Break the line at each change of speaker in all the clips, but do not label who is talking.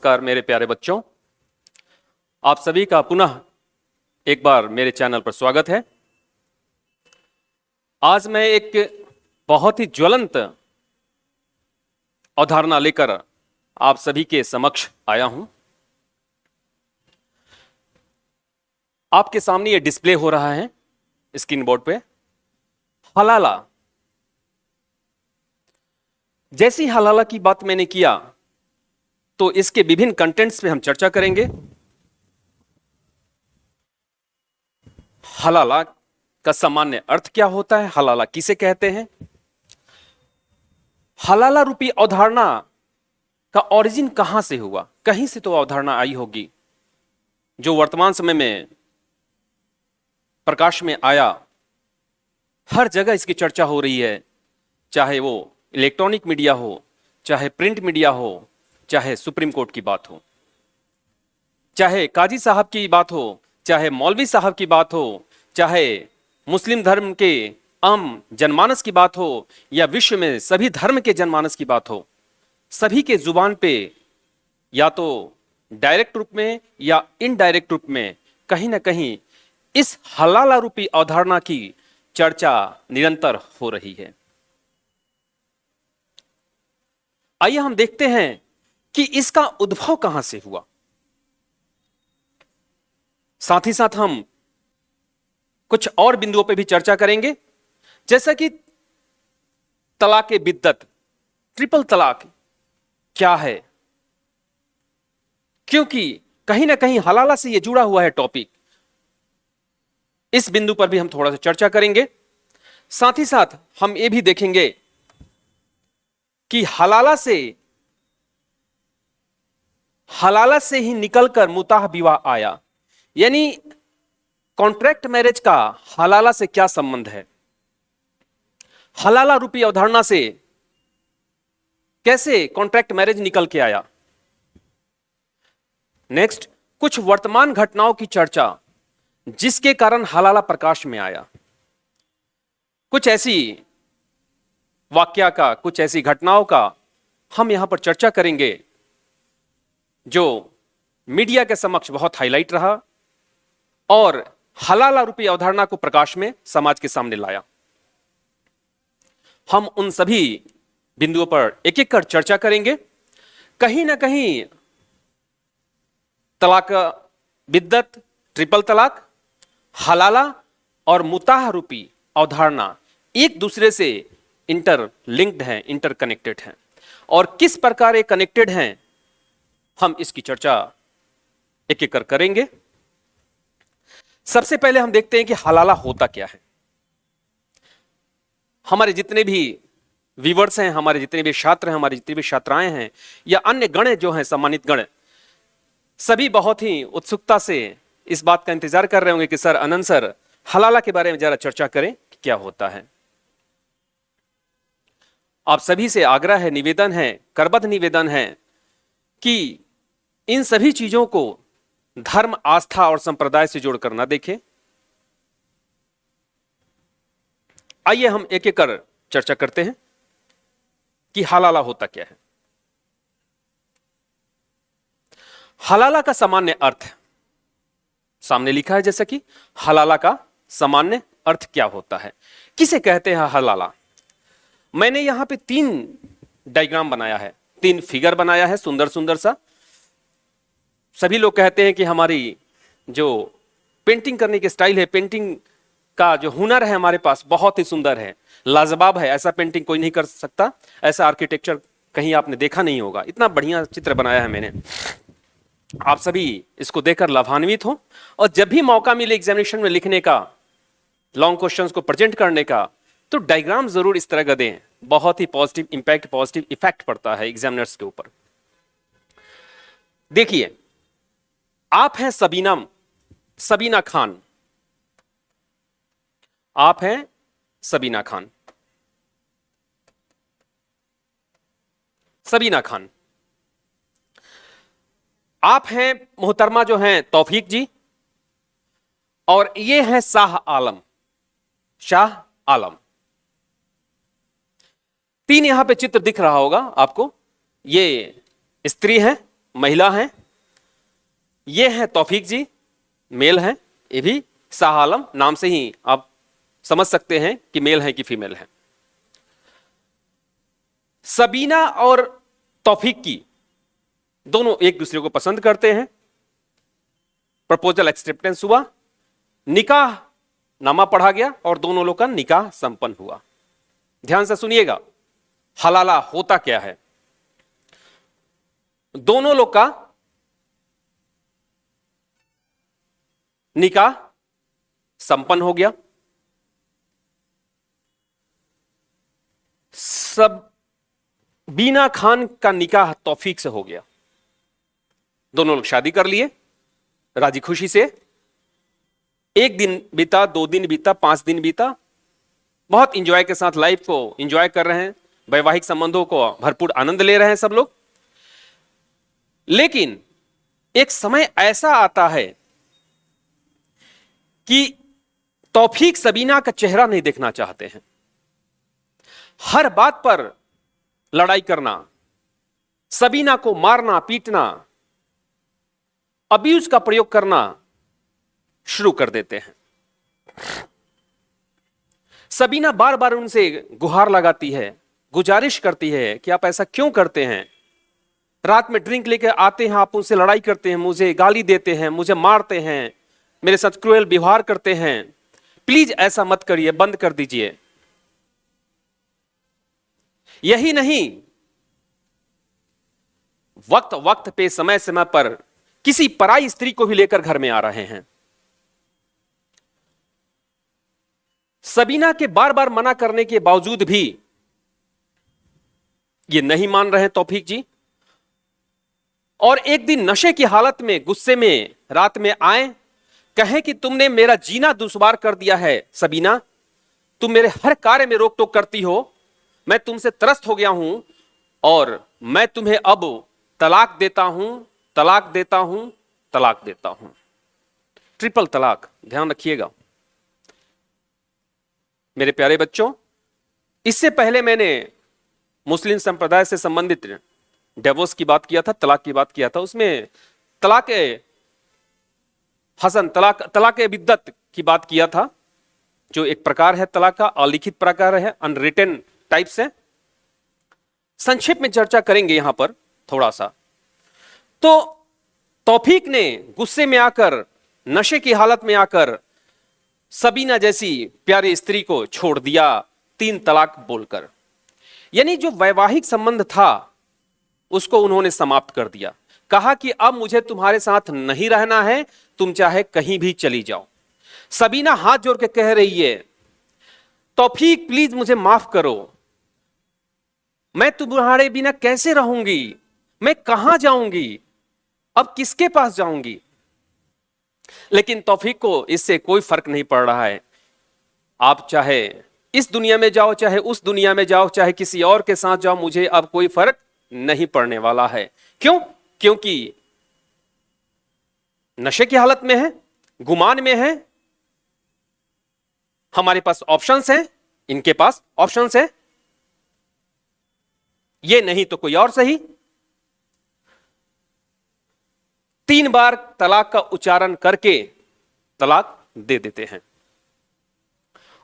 नमस्कार मेरे प्यारे बच्चों, आप सभी का पुनः एक बार मेरे चैनल पर स्वागत है। आज मैं एक बहुत ही ज्वलंत अवधारणा लेकर आप सभी के समक्ष आया हूं। आपके सामने ये डिस्प्ले हो रहा है स्क्रीन बोर्ड पे। हलाला, जैसी हलाला की बात मैंने किया तो इसके विभिन्न कंटेंट्स पे हम चर्चा करेंगे। हलाला का सामान्य अर्थ क्या होता है, हलाला किसे कहते हैं, हलाला रूपी अवधारणा का ओरिजिन कहां से हुआ। कहीं से तो अवधारणा आई होगी जो वर्तमान समय में प्रकाश में आया। हर जगह इसकी चर्चा हो रही है, चाहे वो इलेक्ट्रॉनिक मीडिया हो, चाहे प्रिंट मीडिया हो, चाहे सुप्रीम कोर्ट की बात हो, चाहे काजी साहब की बात हो, चाहे मौलवी साहब की बात हो, चाहे मुस्लिम धर्म के आम जनमानस की बात हो या विश्व में सभी धर्म के जनमानस की बात हो। सभी के जुबान पे या तो डायरेक्ट रूप में या इनडायरेक्ट रूप में कहीं ना कहीं इस हलाला रूपी अवधारणा की चर्चा निरंतर हो रही है। आइए हम देखते हैं कि इसका उद्भव कहां से हुआ। साथ ही साथ हम कुछ और बिंदुओं पर भी चर्चा करेंगे, जैसा कि तलाक बिद्दत, ट्रिपल तलाक क्या है, क्योंकि कहीं ना कहीं हलाला से यह जुड़ा हुआ है टॉपिक। इस बिंदु पर भी हम थोड़ा सा चर्चा करेंगे। साथ ही साथ हम यह भी देखेंगे कि हलाला से ही निकलकर मुताह विवाह आया, यानी कॉन्ट्रैक्ट मैरिज का हलाला से क्या संबंध है, हलाला रूपी अवधारणा से कैसे कॉन्ट्रैक्ट मैरिज निकल के आया। नेक्स्ट, कुछ वर्तमान घटनाओं की चर्चा जिसके कारण हलाला प्रकाश में आया। कुछ ऐसी वाक्या का, कुछ ऐसी घटनाओं का हम यहां पर चर्चा करेंगे जो मीडिया के समक्ष बहुत हाईलाइट रहा और हलाला रूपी अवधारणा को प्रकाश में समाज के सामने लाया। हम उन सभी बिंदुओं पर एक एक कर चर्चा करेंगे। कहीं ना कहीं तलाक बिद्दत, ट्रिपल तलाक, हलाला और मुताह रूपी अवधारणा एक दूसरे से इंटरलिंक्ड हैं, इंटरकनेक्टेड हैं, और किस प्रकार ये कनेक्टेड हैं हम इसकी चर्चा एक एक कर करेंगे। सबसे पहले हम देखते हैं कि हलाला होता क्या है। हमारे जितने भी व्यूअर्स हैं, हमारे जितने भी छात्र हैं, हमारी जितनी भी छात्राएं हैं या अन्य गण जो हैं, सम्मानित गण, सभी बहुत ही उत्सुकता से इस बात का इंतजार कर रहे होंगे कि सर, अनंत सर, हलाला के बारे में जरा चर्चा करें कि क्या होता है। आप सभी से आग्रह है, निवेदन है, करबद्ध निवेदन है कि इन सभी चीजों को धर्म, आस्था और संप्रदाय से जोड़कर ना देखें। आइए हम एक एक कर चर्चा करते हैं कि हलाला होता क्या है। हलाला का सामान्य अर्थ सामने लिखा है, जैसा कि हलाला का सामान्य अर्थ क्या होता है, किसे कहते हैं हलाला। मैंने यहां पे 3 डायग्राम बनाया है, 3 फिगर बनाया है, सुंदर सुंदर सा। सभी लोग कहते हैं कि हमारी जो पेंटिंग करने की स्टाइल है, पेंटिंग का जो हुनर है हमारे पास बहुत ही सुंदर है, लाजवाब है। ऐसा पेंटिंग कोई नहीं कर सकता, ऐसा आर्किटेक्चर कहीं आपने देखा नहीं होगा। इतना बढ़िया चित्र बनाया है मैंने। आप सभी इसको देखकर लाभान्वित हो और जब भी मौका मिले एग्जामिनेशन में लिखने का, लॉन्ग क्वेश्चंस को प्रेजेंट करने का, तो डायग्राम जरूर इस तरह का दें। बहुत ही पॉजिटिव इंपैक्ट, पॉजिटिव इफेक्ट पड़ता है एग्जामिनर्स के ऊपर। देखिए, आप हैं सबीना खान, आप हैं सबीना खान, सबीना खान। आप हैं मोहतरमा जो हैं तौफीक जी, और ये हैं शाह आलम, शाह आलम। 3 यहां पे चित्र दिख रहा होगा आपको। ये स्त्री है महिला हैं, ये हैं तौफीक जी, मेल हैं, ये भी शाह आलम, नाम से ही आप समझ सकते हैं कि मेल है कि फीमेल है। सबीना और तौफीक की दोनों एक दूसरे को पसंद करते हैं। प्रपोजल एक्सेप्टेंस हुआ, निकाह नामा पढ़ा गया और दोनों लोग का निकाह संपन्न हुआ। ध्यान से सुनिएगा, हलाला होता क्या है। दोनों लोग का निकाह संपन्न हो गया। सबीना खान का निकाह तौफीक से हो गया। दोनों लोग शादी कर लिए राजी खुशी से। एक दिन बीता, 2 दिन बीता, 5 दिन बीता, बहुत इंजॉय के साथ लाइफ को इंजॉय कर रहे हैं, वैवाहिक संबंधों को भरपूर आनंद ले रहे हैं सब लोग। लेकिन एक समय ऐसा आता है कि तौफीक सबीना का चेहरा नहीं देखना चाहते हैं। हर बात पर लड़ाई करना, सबीना को मारना पीटना, अब्यूज का प्रयोग करना शुरू कर देते हैं। सबीना बार बार उनसे गुहार लगाती है, गुजारिश करती है कि आप ऐसा क्यों करते हैं। रात में ड्रिंक लेकर आते हैं, आप उनसे लड़ाई करते हैं, मुझे गाली देते हैं, मुझे मारते हैं, मेरे साथ क्रूएल व्यवहार करते हैं। प्लीज ऐसा मत करिए, बंद कर दीजिए। यही नहीं, वक्त वक्त पे समय समय पर किसी पराई स्त्री को भी लेकर घर में आ रहे हैं। सबीना के बार बार मना करने के बावजूद भी ये नहीं मान रहे तौफीक जी। और एक दिन नशे की हालत में, गुस्से में रात में आए, कहें कि तुमने मेरा जीना दुश्वार कर दिया है सबीना, तुम मेरे हर कार्य में रोक टोक करती हो, मैं तुमसे त्रस्त हो गया हूं और मैं तुम्हें अब तलाक देता हूं, तलाक देता हूं, तलाक देता हूं। ट्रिपल तलाक, ध्यान रखिएगा मेरे प्यारे बच्चों। इससे पहले मैंने मुस्लिम संप्रदाय से संबंधित डिवोर्स की बात किया था, तलाक की बात किया था। उसमें तलाक हसन, तलाक बिद्दत की बात किया था, जो एक प्रकार है तलाक का, अलिखित प्रकार है, अनरिटन टाइप से। संक्षेप में चर्चा करेंगे यहां पर थोड़ा सा। तो तौफीक ने गुस्से में आकर, नशे की हालत में आकर सबीना जैसी प्यारी स्त्री को छोड़ दिया 3 तलाक बोलकर। यानी जो वैवाहिक संबंध था उसको उन्होंने समाप्त कर दिया। कहा कि अब मुझे तुम्हारे साथ नहीं रहना है, तुम चाहे कहीं भी चली जाओ। सबीना हाथ जोड़ के कह रही है, तौफीक प्लीज मुझे माफ करो, मैं तुम्हारे बिना कैसे रहूंगी, मैं कहां जाऊंगी, अब किसके पास जाऊंगी। लेकिन तौफीक को इससे कोई फर्क नहीं पड़ रहा है। आप चाहे इस दुनिया में जाओ, चाहे उस दुनिया में जाओ, चाहे किसी और के साथ जाओ, मुझे अब कोई फर्क नहीं पड़ने वाला है। क्यों? क्योंकि नशे की हालत में है, गुमान में है, हमारे पास ऑप्शंस हैं, इनके पास ऑप्शंस है, ये नहीं तो कोई और सही। 3 बार तलाक का उच्चारण करके तलाक दे देते हैं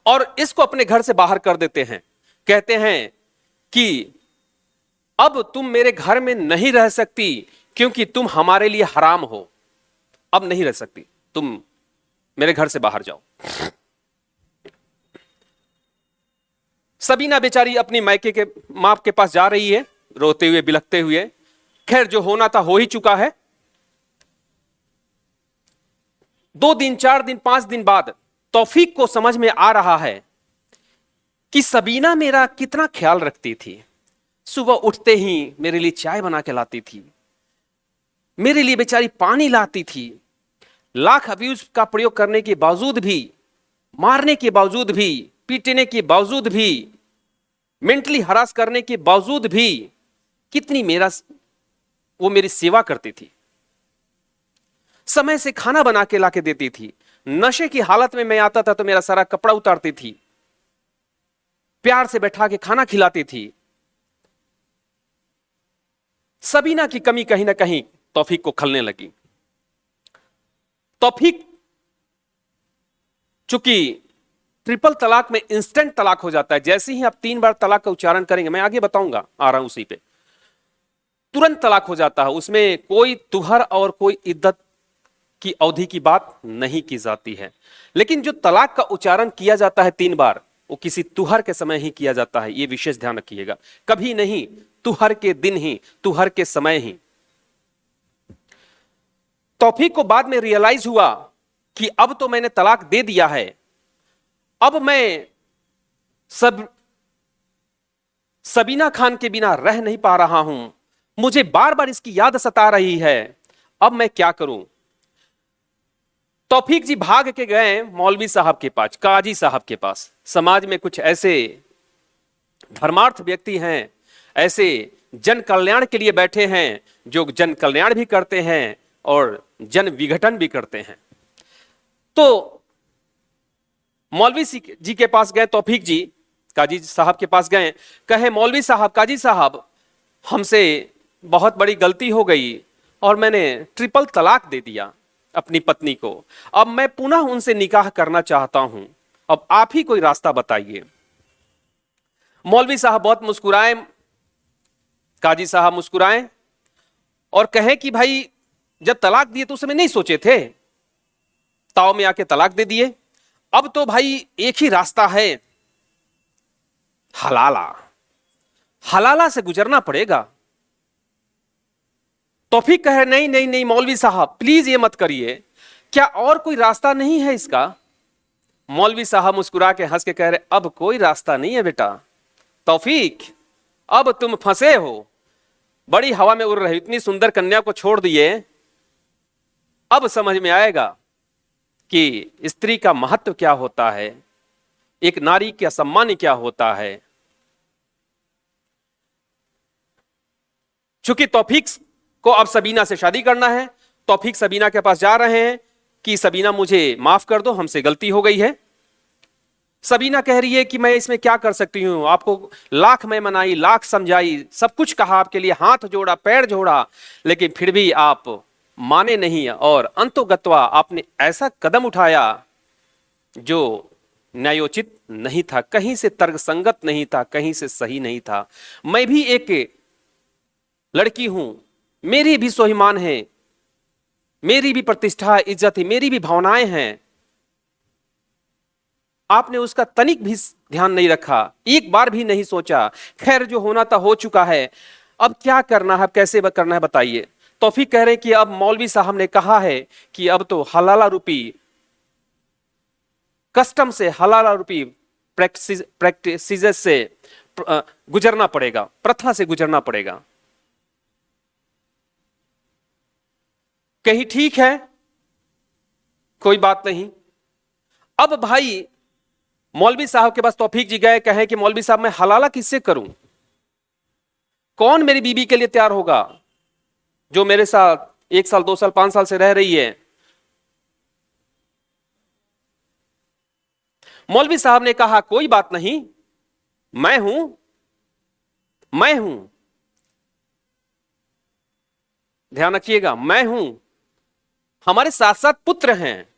और इसको अपने घर से बाहर कर देते हैं। कहते हैं कि अब तुम मेरे घर में नहीं रह सकती क्योंकि तुम हमारे लिए हराम हो, अब नहीं रह सकती, तुम मेरे घर से बाहर जाओ। सबीना बेचारी अपनी मायके के मां के पास जा रही है, रोते हुए बिलखते हुए। खैर, जो होना था हो ही चुका है। 2 दिन, 4 दिन, 5 दिन बाद तौफीक को समझ में आ रहा है कि सबीना मेरा कितना ख्याल रखती थी। सुबह उठते ही मेरे लिए चाय बना के लाती थी, मेरे लिए बेचारी पानी लाती थी। लाख अब्यूज का प्रयोग करने के बावजूद भी, मारने के बावजूद भी, पीटने के बावजूद भी, मेंटली हरास करने के बावजूद भी कितनी वो मेरी सेवा करती थी। समय से खाना बना के लाके देती थी। नशे की हालत में मैं आता था तो मेरा सारा कपड़ा उतारती थी, प्यार से बैठा के खाना खिलाती थी। सबीना की कमी कहीं ना कहीं तौफीक को खलने लगी। तौफीक चूंकि ट्रिपल तलाक में इंस्टेंट तलाक हो जाता है, जैसे ही आप 3 बार तलाक का उच्चारण करेंगे, मैं आगे बताऊंगा, आ रहा हूं उसी पे, तुरंत तलाक हो जाता है। उसमें कोई तुहर और कोई इद्दत की अवधि की बात नहीं की जाती है। लेकिन जो तलाक का उच्चारण किया जाता है 3 बार, वो किसी तुहर के समय ही किया जाता है, ये विशेष ध्यान रखिएगा। कभी नहीं तुहर के दिन ही, तुहर के समय ही। तौफीक को बाद में रियलाइज हुआ कि अब तो मैंने तलाक दे दिया है, अब मैं सबीना खान के बिना रह नहीं पा रहा हूं, मुझे बार बार इसकी याद सता रही है, अब मैं क्या करूं। तौफीक जी भाग के गए मौलवी साहब के पास, काजी साहब के पास। समाज में कुछ ऐसे धर्मार्थ व्यक्ति हैं, ऐसे जन कल्याण के लिए बैठे हैं, जो जन कल्याण भी करते हैं और जन विघटन भी करते हैं। तो मौलवी जी के पास गए तौफीक जी, काजी साहब के पास गए, कहे मौलवी साहब, काजी साहब, हमसे बहुत बड़ी गलती हो गई और मैंने ट्रिपल तलाक दे दिया अपनी पत्नी को। अब मैं पुनः उनसे निकाह करना चाहता हूं, अब आप ही कोई रास्ता बताइए। मौलवी साहब बहुत मुस्कुराए, काजी साहब मुस्कुराए और कहे कि भाई जब तलाक दिए तो उस समय नहीं सोचे थे, ताव में आके तलाक दे दिए, अब तो भाई एक ही रास्ता है, हलाला, हलाला से गुजरना पड़ेगा। तौफीक कहे नहीं नहीं नहीं मौलवी साहब प्लीज ये मत करिए, क्या और कोई रास्ता नहीं है इसका। मौलवी साहब मुस्कुरा के हंस के कह रहे अब कोई रास्ता नहीं है बेटा तौफीक, अब तुम फंसे हो, बड़ी हवा में उड़ रही इतनी सुंदर कन्या को छोड़ दिए, अब समझ में आएगा कि स्त्री का महत्व क्या होता है, एक नारी का सम्मान क्या होता है। चूंकि तौफीक को अब सबीना से शादी करना है, तौफीक सबीना के पास जा रहे हैं कि सबीना मुझे माफ कर दो, हमसे गलती हो गई है। सबीना कह रही है कि मैं इसमें क्या कर सकती हूं, आपको लाख मैं मनाई, लाख समझाई, सब कुछ कहा आपके लिए, हाथ जोड़ा, पैर जोड़ा, लेकिन फिर भी आप माने नहीं और अंतोगत्वा आपने ऐसा कदम उठाया जो न्यायोचित नहीं था, कहीं से तर्कसंगत नहीं था, कहीं से सही नहीं था। मैं भी एक लड़की हूं, मेरी भी स्वाभिमान है, मेरी भी प्रतिष्ठा इज्जत है, मेरी भी भावनाएं हैं, आपने उसका तनिक भी ध्यान नहीं रखा, एक बार भी नहीं सोचा। खैर जो होना था हो चुका है, अब क्या करना है, कैसे करना है बताइए। तौफीक कह रहे कि अब मौलवी साहब ने कहा है कि अब तो हलाला रूपी कस्टम से, हलाला रूपी प्रैक्टिस से गुजरना पड़ेगा, प्रथा से गुजरना पड़ेगा। कहीं ठीक है, कोई बात नहीं। अब भाई मौलवी साहब के पास तौफीक जी गए, कहे कि मौलवी साहब मैं हलाला किससे करूं, कौन मेरी बीबी के लिए तैयार होगा जो मेरे साथ 1 साल 2 साल 5 साल से रह रही है। मौलवी साहब ने कहा कोई बात नहीं, मैं हूं, ध्यान रखिएगा, मैं हूं, हमारे साथ साथ पुत्र हैं।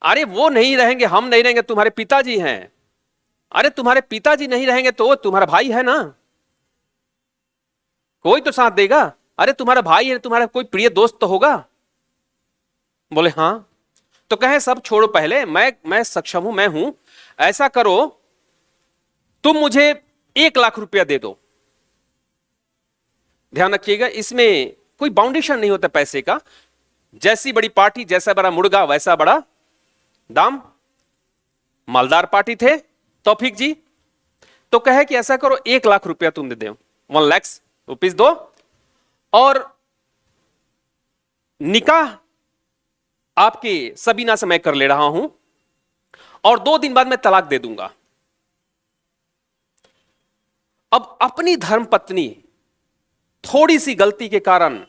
अरे वो नहीं रहेंगे, हम नहीं रहेंगे, तुम्हारे पिताजी हैं। अरे तुम्हारे पिताजी नहीं रहेंगे तो वो तुम्हारा भाई है ना, कोई तो साथ देगा। अरे तुम्हारा भाई है, तुम्हारा कोई प्रिय दोस्त तो होगा। बोले हां। तो कहे सब छोड़ो, पहले मैं सक्षम हूं, मैं हूं, ऐसा करो तुम मुझे 1 लाख रुपया दे दो। ध्यान रखिएगा इसमें कोई बाउंडेशन नहीं होता पैसे का, जैसी बड़ी पार्टी, जैसा बड़ा मुर्गा वैसा बड़ा दाम। मालदार पार्टी थे तौफीक जी, तो कहे कि ऐसा करो 1 लाख रुपया तुम दे दो, 1 लाख रुपीज दो, और निकाह आपके सबीना से मैं कर ले रहा हूं और 2 दिन बाद मैं तलाक दे दूंगा। अब अपनी धर्मपत्नी थोड़ी सी गलती के कारण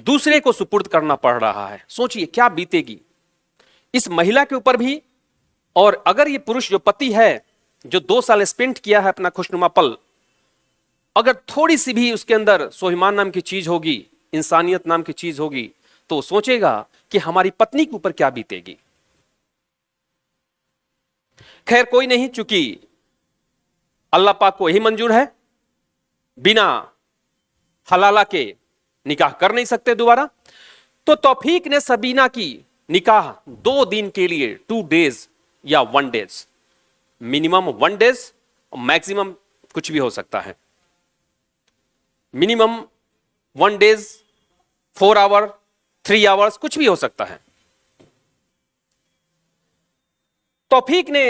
दूसरे को सुपुर्द करना पड़ रहा है, सोचिए क्या बीतेगी इस महिला के ऊपर भी। और अगर ये पुरुष जो पति है, जो 2 साल स्पेंड किया है अपना खुशनुमा पल, अगर थोड़ी सी भी उसके अंदर स्वाभिमान नाम की चीज होगी, इंसानियत नाम की चीज होगी, तो सोचेगा कि हमारी पत्नी के ऊपर क्या बीतेगी। खैर कोई नहीं, चूंकि अल्लाह पाक को यही मंजूर है, बिना हलाला के निकाह कर नहीं सकते दोबारा। तो तौफीक ने सबीना की निकाह 2 दिन के लिए, 2 डेज या 1 डेज, मिनिमम 1 डेज और मैक्सिमम कुछ भी हो सकता है, मिनिमम 1 डेज, 4 आवर, 3 आवर्स, कुछ भी हो सकता है। तौफीक ने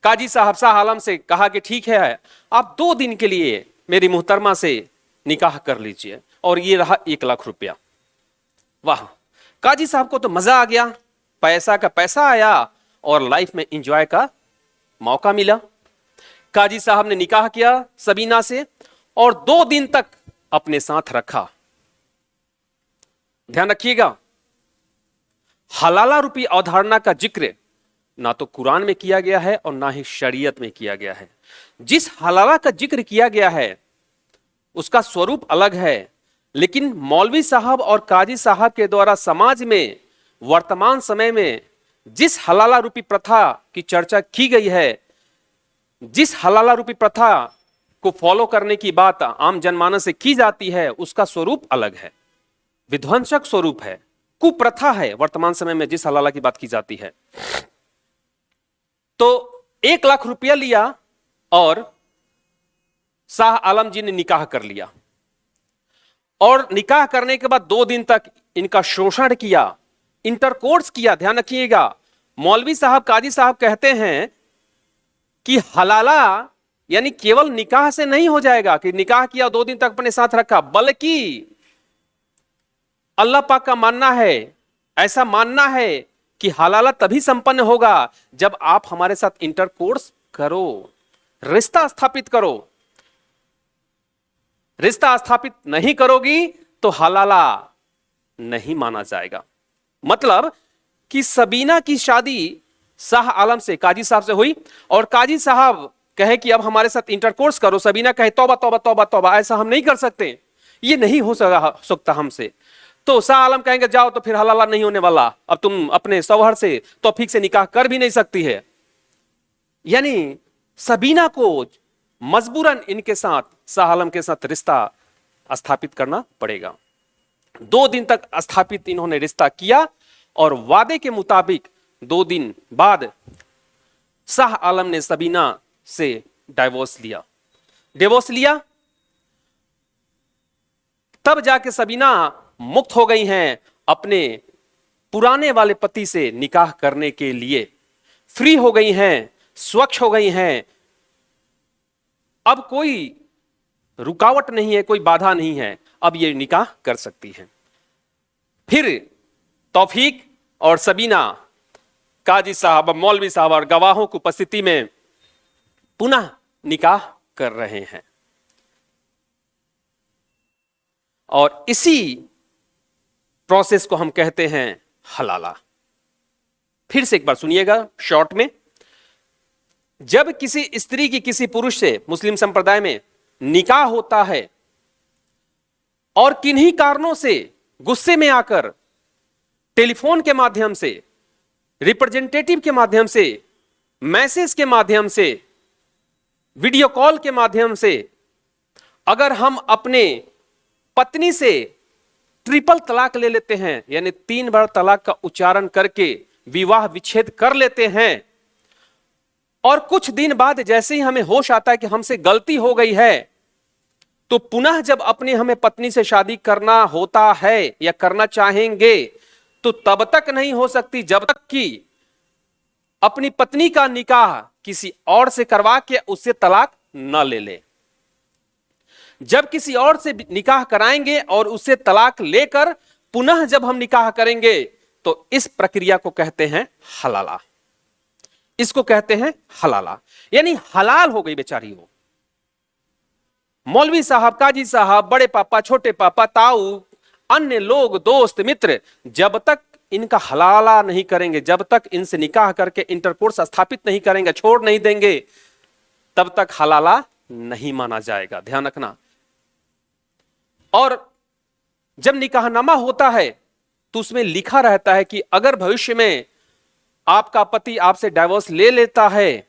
काजी साहब शाह आलम से कहा कि ठीक है, आप 2 दिन के लिए मेरी मुहतरमा से निकाह कर लीजिए, और ये रहा 1 लाख रुपया। वाह, काजी साहब को तो मजा आ गया, पैसा का पैसा आया और लाइफ में एंजॉय का मौका मिला। काजी साहब ने निकाह किया सबीना से और 2 दिन तक अपने साथ रखा। ध्यान रखिएगा, हलाला रूपी अवधारणा का जिक्र ना तो कुरान में किया गया है और ना ही शरीयत में किया गया है। जिस हलाला का जिक्र किया गया है उसका स्वरूप अलग है, लेकिन मौलवी साहब और काजी साहब के द्वारा समाज में वर्तमान समय में जिस हलाला रूपी प्रथा की चर्चा की गई है, जिस हलाला रूपी प्रथा को फॉलो करने की बात आम जनमानस से की जाती है, उसका स्वरूप अलग है, विध्वंसक स्वरूप है, कुप्रथा है। वर्तमान समय में जिस हलाला की बात की जाती है, तो 1 लाख रुपया लिया और शाह आलम जी ने निकाह कर लिया, और निकाह करने के बाद 2 दिन तक इनका शोषण किया, इंटरकोर्स किया। ध्यान रखिएगा, मौलवी साहब काजी साहब कहते हैं कि हलाला यानी केवल निकाह से नहीं हो जाएगा कि निकाह किया 2 दिन तक अपने साथ रखा, बल्कि अल्लाह पाक का मानना है, ऐसा मानना है कि हलाला तभी संपन्न होगा जब आप हमारे साथ इंटरकोर्स करो, रिश्ता स्थापित करो। रिश्ता स्थापित नहीं करोगी तो हलाला नहीं माना जाएगा। मतलब कि सबीना की शादी शाह आलम से, काजी साहब से हुई, और काजी साहब कहे कि अब हमारे साथ इंटरकोर्स करो, सबीना कहे तौबा तौबा तौबा तौबा, ऐसा हम नहीं कर सकते, ये नहीं हो सकता हमसे। तो शाह आलम कहेंगे जाओ, तो फिर हलाला नहीं होने वाला, अब तुम अपने शौहर से तौफीक से निकाह कर भी नहीं सकती है। यानी सबीना को मजबूरन इनके साथ, शाह आलम के साथ रिश्ता स्थापित करना पड़ेगा। 2 दिन तक स्थापित इन्होंने रिश्ता किया, और वादे के मुताबिक 2 दिन बाद शाह आलम ने सबीना से डिवोर्स लिया। तब जाके सबीना मुक्त हो गई हैं अपने पुराने वाले पति से निकाह करने के लिए, फ्री हो गई हैं, स्वच्छ हो गई हैं। अब कोई रुकावट नहीं है, कोई बाधा नहीं है, अब ये निकाह कर सकती हैं। फिर तौफीक और सबीना काजी साहब, मौलवी साहब और गवाहों की उपस्थिति में पुनः निकाह कर रहे हैं, और इसी प्रोसेस को हम कहते हैं हलाला। फिर से एक बार सुनिएगा शॉर्ट में। जब किसी स्त्री की किसी पुरुष से मुस्लिम संप्रदाय में निकाह होता है और किन्हीं कारणों से गुस्से में आकर टेलीफोन के माध्यम से, रिप्रेजेंटेटिव के माध्यम से, मैसेज के माध्यम से, वीडियो कॉल के माध्यम से अगर हम अपने पत्नी से ट्रिपल तलाक ले लेते हैं, यानी 3 बार तलाक का उच्चारण करके विवाह विच्छेद कर लेते हैं, और कुछ दिन बाद जैसे ही हमें होश आता है कि हमसे गलती हो गई है, तो पुनः जब अपने हमें पत्नी से शादी करना होता है या करना चाहेंगे, तो तब तक नहीं हो सकती जब तक कि अपनी पत्नी का निकाह किसी और से करवा के उससे तलाक न ले ले। जब किसी और से निकाह कराएंगे और उससे तलाक लेकर पुनः जब हम निकाह करेंगे, तो इस प्रक्रिया को कहते हैं हलाला। इसको कहते हैं हलाला, यानी हलाल हो गई बेचारी वो। मौलवी साहब, काजी साहब, बड़े पापा, छोटे पापा, ताऊ, अन्य लोग, दोस्त मित्र, जब तक इनका हलाला नहीं करेंगे, जब तक इनसे निकाह करके इंटरकोर्स स्थापित नहीं करेंगे, छोड़ नहीं देंगे, तब तक हलाला नहीं माना जाएगा, ध्यान रखना। और जब निकाहनामा होता है तो उसमें लिखा रहता है कि अगर भविष्य में आपका पति आपसे डाइवोर्स ले लेता है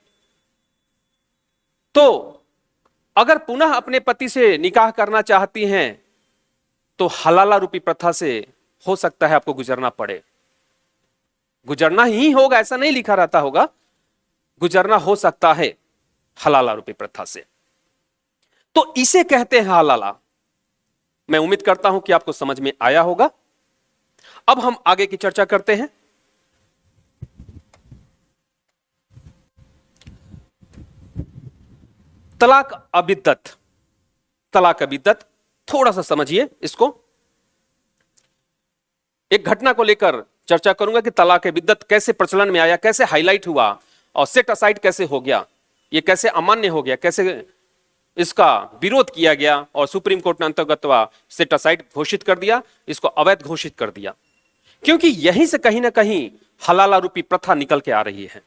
तो अगर पुनः अपने पति से निकाह करना चाहती हैं तो हलाला रूपी प्रथा से हो सकता है आपको गुजरना पड़े। गुजरना ही होगा ऐसा नहीं लिखा रहता होगा, गुजरना हो सकता है हलाला रूपी प्रथा से। तो इसे कहते हैं हलाला। मैं उम्मीद करता हूं कि आपको समझ में आया होगा। अब हम आगे की चर्चा करते हैं। तलाक अबिद्दत। तलाक अबिद्दत थोड़ा सा समझिए इसको। एक घटना को लेकर चर्चा करूंगा कि तलाक बिद्दत कैसे प्रचलन में आया, कैसे हाईलाइट हुआ और सेट असाइड कैसे हो गया, ये कैसे अमान्य हो गया, कैसे इसका विरोध किया गया और सुप्रीम कोर्ट ने अंतर्गत सेट असाइड घोषित कर दिया, इसको अवैध घोषित कर दिया। क्योंकि यहीं से कहीं ना कहीं हलाला रूपी प्रथा निकल के आ रही है।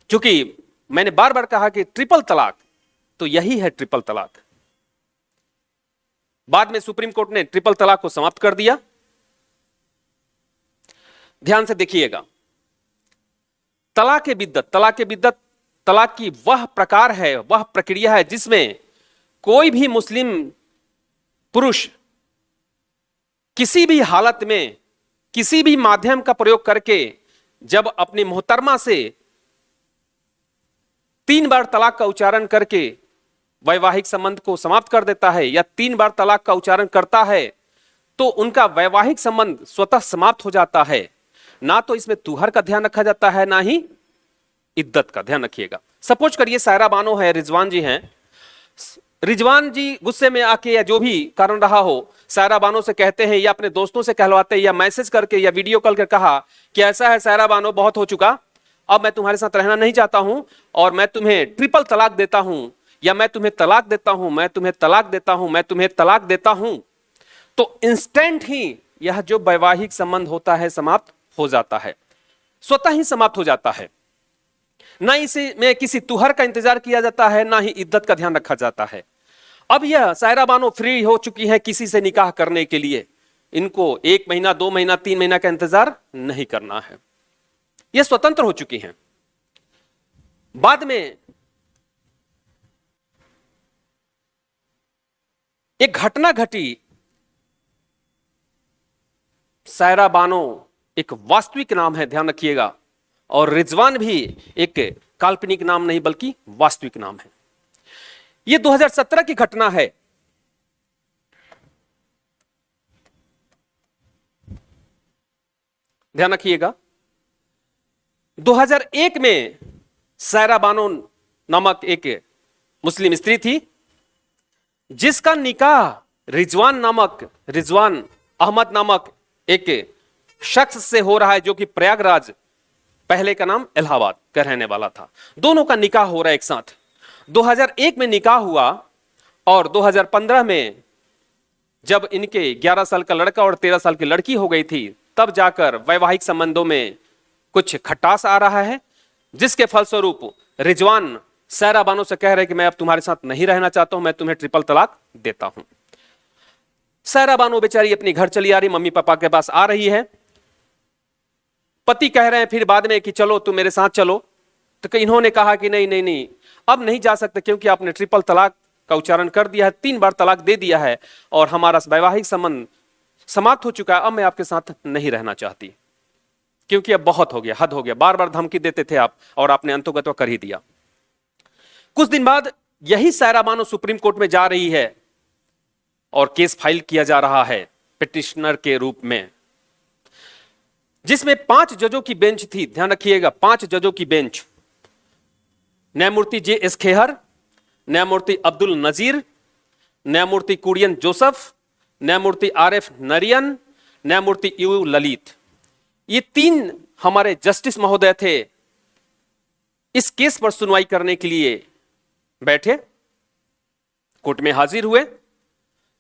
क्योंकि मैंने बार बार कहा कि ट्रिपल तलाक तो यही है, ट्रिपल तलाक। बाद में सुप्रीम कोर्ट ने ट्रिपल तलाक को समाप्त कर दिया। ध्यान से देखिएगा, तलाक बिद्दत, तलाक बिद्दत तलाक की वह प्रकार है, वह प्रक्रिया है जिसमें कोई भी मुस्लिम पुरुष किसी भी हालत में किसी भी माध्यम का प्रयोग करके जब अपनी मोहतरमा से 3 बार तलाक का उच्चारण करके वैवाहिक संबंध को समाप्त कर देता है या 3 बार तलाक का उच्चारण करता है तो उनका वैवाहिक संबंध स्वतः समाप्त हो जाता है। ना तो इसमें तुहर का ध्यान रखा जाता है, ना ही इद्दत का ध्यान रखिएगा। सपोज करिए सायरा बानो है, रिजवान जी हैं। रिजवान जी गुस्से में आके या जो भी कारण रहा हो, सायरा बानो से कहते हैं या अपने दोस्तों से कहलवाते हैं या मैसेज करके या वीडियो कॉल कर कहा कि ऐसा है सायरा बानो, बहुत हो चुका, अब मैं तुम्हारे साथ रहना नहीं चाहता हूं और मैं तुम्हें ट्रिपल तलाक देता हूं, या मैं तुम्हें तलाक देता हूं, मैं तुम्हें तलाक देता हूं, मैं तुम्हें तलाक देता हूं, तो इंस्टेंट ही यह जो वैवाहिक संबंध होता है समाप्त हो जाता है, स्वतः ही समाप्त हो जाता है। ना इसे में किसी तुहर का इंतजार किया जाता है, ना ही इद्दत का ध्यान रखा जाता है। अब यह सायरा बानो फ्री हो चुकी है किसी से निकाह करने के लिए, इनको 1 महीना 2 महीना 3 महीना का इंतजार नहीं करना है, यह स्वतंत्र हो चुकी हैं। बाद में एक घटना घटी। सायरा बानो एक वास्तविक नाम है, ध्यान रखिएगा, और रिजवान भी एक काल्पनिक नाम नहीं बल्कि वास्तविक नाम है। यह 2017 की घटना है। ध्यान रखिएगा, 2001 में सायरा बानो नामक एक मुस्लिम स्त्री थी जिसका निकाह रिजवान अहमद नामक एक शख्स से हो रहा है जो कि प्रयागराज, पहले का नाम इलाहाबाद का रहने वाला था। दोनों का निकाह हो रहा है एक साथ। 2001 में निकाह हुआ और 2015 में जब इनके 11 साल का लड़का और 13 साल की लड़की हो गई थी, तब जाकर वैवाहिक संबंधों में कुछ खटास आ रहा है, जिसके फलस्वरूप रिजवान सायरा बानो से कह रहे कि मैं अब तुम्हारे साथ नहीं रहना चाहता हूं, मैं तुम्हें ट्रिपल तलाक देता हूं। सायरा बानो बेचारी अपनी घर चली आ रही, मम्मी पापा के पास आ रही है। पति कह रहे हैं फिर बाद में कि चलो तुम मेरे साथ चलो, तो इन्होंने कहा कि नहीं नहीं नहीं, अब नहीं जा सकते क्योंकि आपने ट्रिपल तलाक का उच्चारण कर दिया है, 3 बार तलाक दे दिया है और हमारा वैवाहिक संबंध समाप्त हो चुका है, अब मैं आपके साथ नहीं रहना चाहती क्योंकि अब बहुत हो गया, हद हो गया। बार बार धमकी देते थे आप और आपने अंतोगत्वा कर ही दिया। कुछ दिन बाद यही सायरा बानो सुप्रीम कोर्ट में जा रही है और केस फाइल किया जा रहा है पिटिशनर के रूप में, जिसमें 5 जजों की बेंच थी। ध्यान रखिएगा, 5 जजों की बेंच। न्यायमूर्ति JS खेहर, न्यायमूर्ति अब्दुल नजीर, न्यायमूर्ति कुरियन जोसेफ, न्यायमूर्ति RF नरियन, न्यायमूर्ति यू ललित। ये 3 हमारे जस्टिस महोदय थे, इस केस पर सुनवाई करने के लिए बैठे, कोर्ट में हाजिर हुए।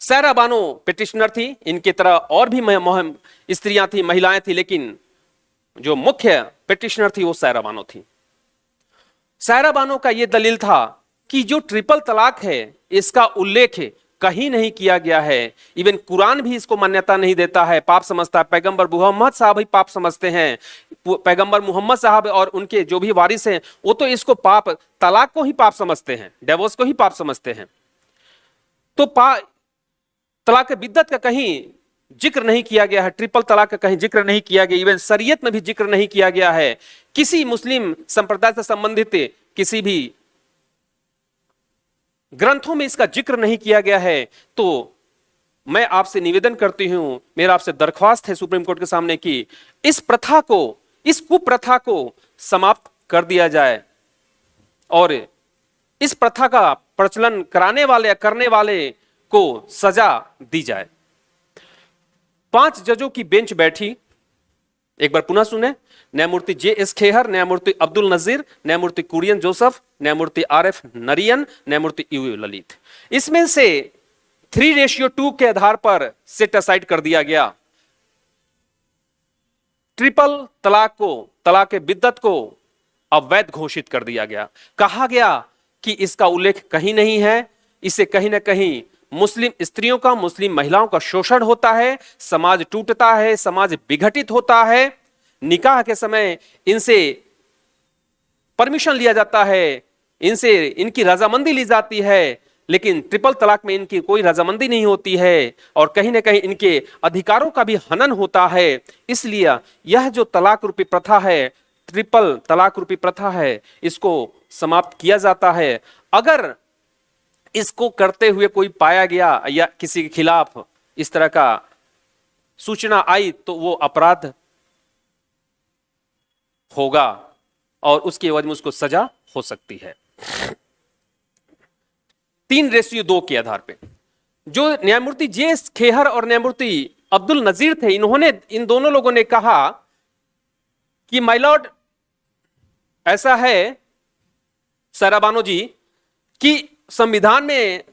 सायरा बानो पिटिशनर थी, इनकी तरह और भी स्त्रियां थी, महिलाएं थी, लेकिन जो मुख्य पिटिशनर थी वो सायरा बानो थी। सायरा बानो का यह दलील था कि जो ट्रिपल तलाक है इसका उल्लेख कहीं नहीं किया गया है। इवन कुरान भी इसको मान्यता नहीं देता है, पाप समझता है। पैगंबर मोहम्मद साहब ही पाप समझते हैं। पैगंबर मोहम्मद साहब और उनके जो भी वारिस हैं वो तो इसको पाप, तलाक को ही पाप समझते हैं, डिवोर्स को ही पाप समझते हैं। तो तलाक बिद्दत का कहीं जिक्र नहीं किया गया है, ट्रिपल तलाक का कहीं जिक्र नहीं किया गया, इवन शरीयत में भी जिक्र नहीं किया गया है। किसी मुस्लिम संप्रदाय से संबंधित किसी भी ग्रंथों में इसका जिक्र नहीं किया गया है। तो मैं आपसे निवेदन करती हूं, मेरा आपसे दरख्वास्त है सुप्रीम कोर्ट के सामने कि इस प्रथा को, इस कुप्रथा को समाप्त कर दिया जाए और इस प्रथा का प्रचलन कराने वाले या करने वाले को सजा दी जाए। 5 जजों की बेंच बैठी, एक बार पुनः सुने। न्यायमूर्ति J.S. खेहर, न्यायमूर्ति अब्दुल नजीर, न्यायमूर्ति कुरियन जोसेफ, न्यायमूर्ति R.F. नरियन, न्यायमूर्ति U.U. ललित। इसमें से 3:2 के आधार पर सेट असाइड कर दिया गया। ट्रिपल तलाक को, तलाक बिद्दत को अवैध घोषित कर दिया गया। कहा गया कि इसका उल्लेख कहीं नहीं है, इससे कहीं ना कहीं मुस्लिम स्त्रियों का, मुस्लिम महिलाओं का शोषण होता है, समाज टूटता है, समाज विघटित होता है। निकाह के समय इनसे परमिशन लिया जाता है, इनसे इनकी रजामंदी ली जाती है, लेकिन ट्रिपल तलाक में इनकी कोई रजामंदी नहीं होती है और कहीं ना कहीं इनके अधिकारों का भी हनन होता है। इसलिए यह जो तलाक रूपी प्रथा है, ट्रिपल तलाक रूपी प्रथा है, इसको समाप्त किया जाता है। अगर इसको करते हुए कोई पाया गया या किसी के खिलाफ इस तरह का सूचना आई तो वो अपराध होगा और उसकी एवज में उसको सजा हो सकती है। 3:2 के आधार पे जो न्यायमूर्ति J.S. खेहर और न्यायमूर्ति अब्दुल नजीर थे, इन दोनों लोगों ने कहा कि माय लॉर्ड, ऐसा है सराबानो जी कि संविधान में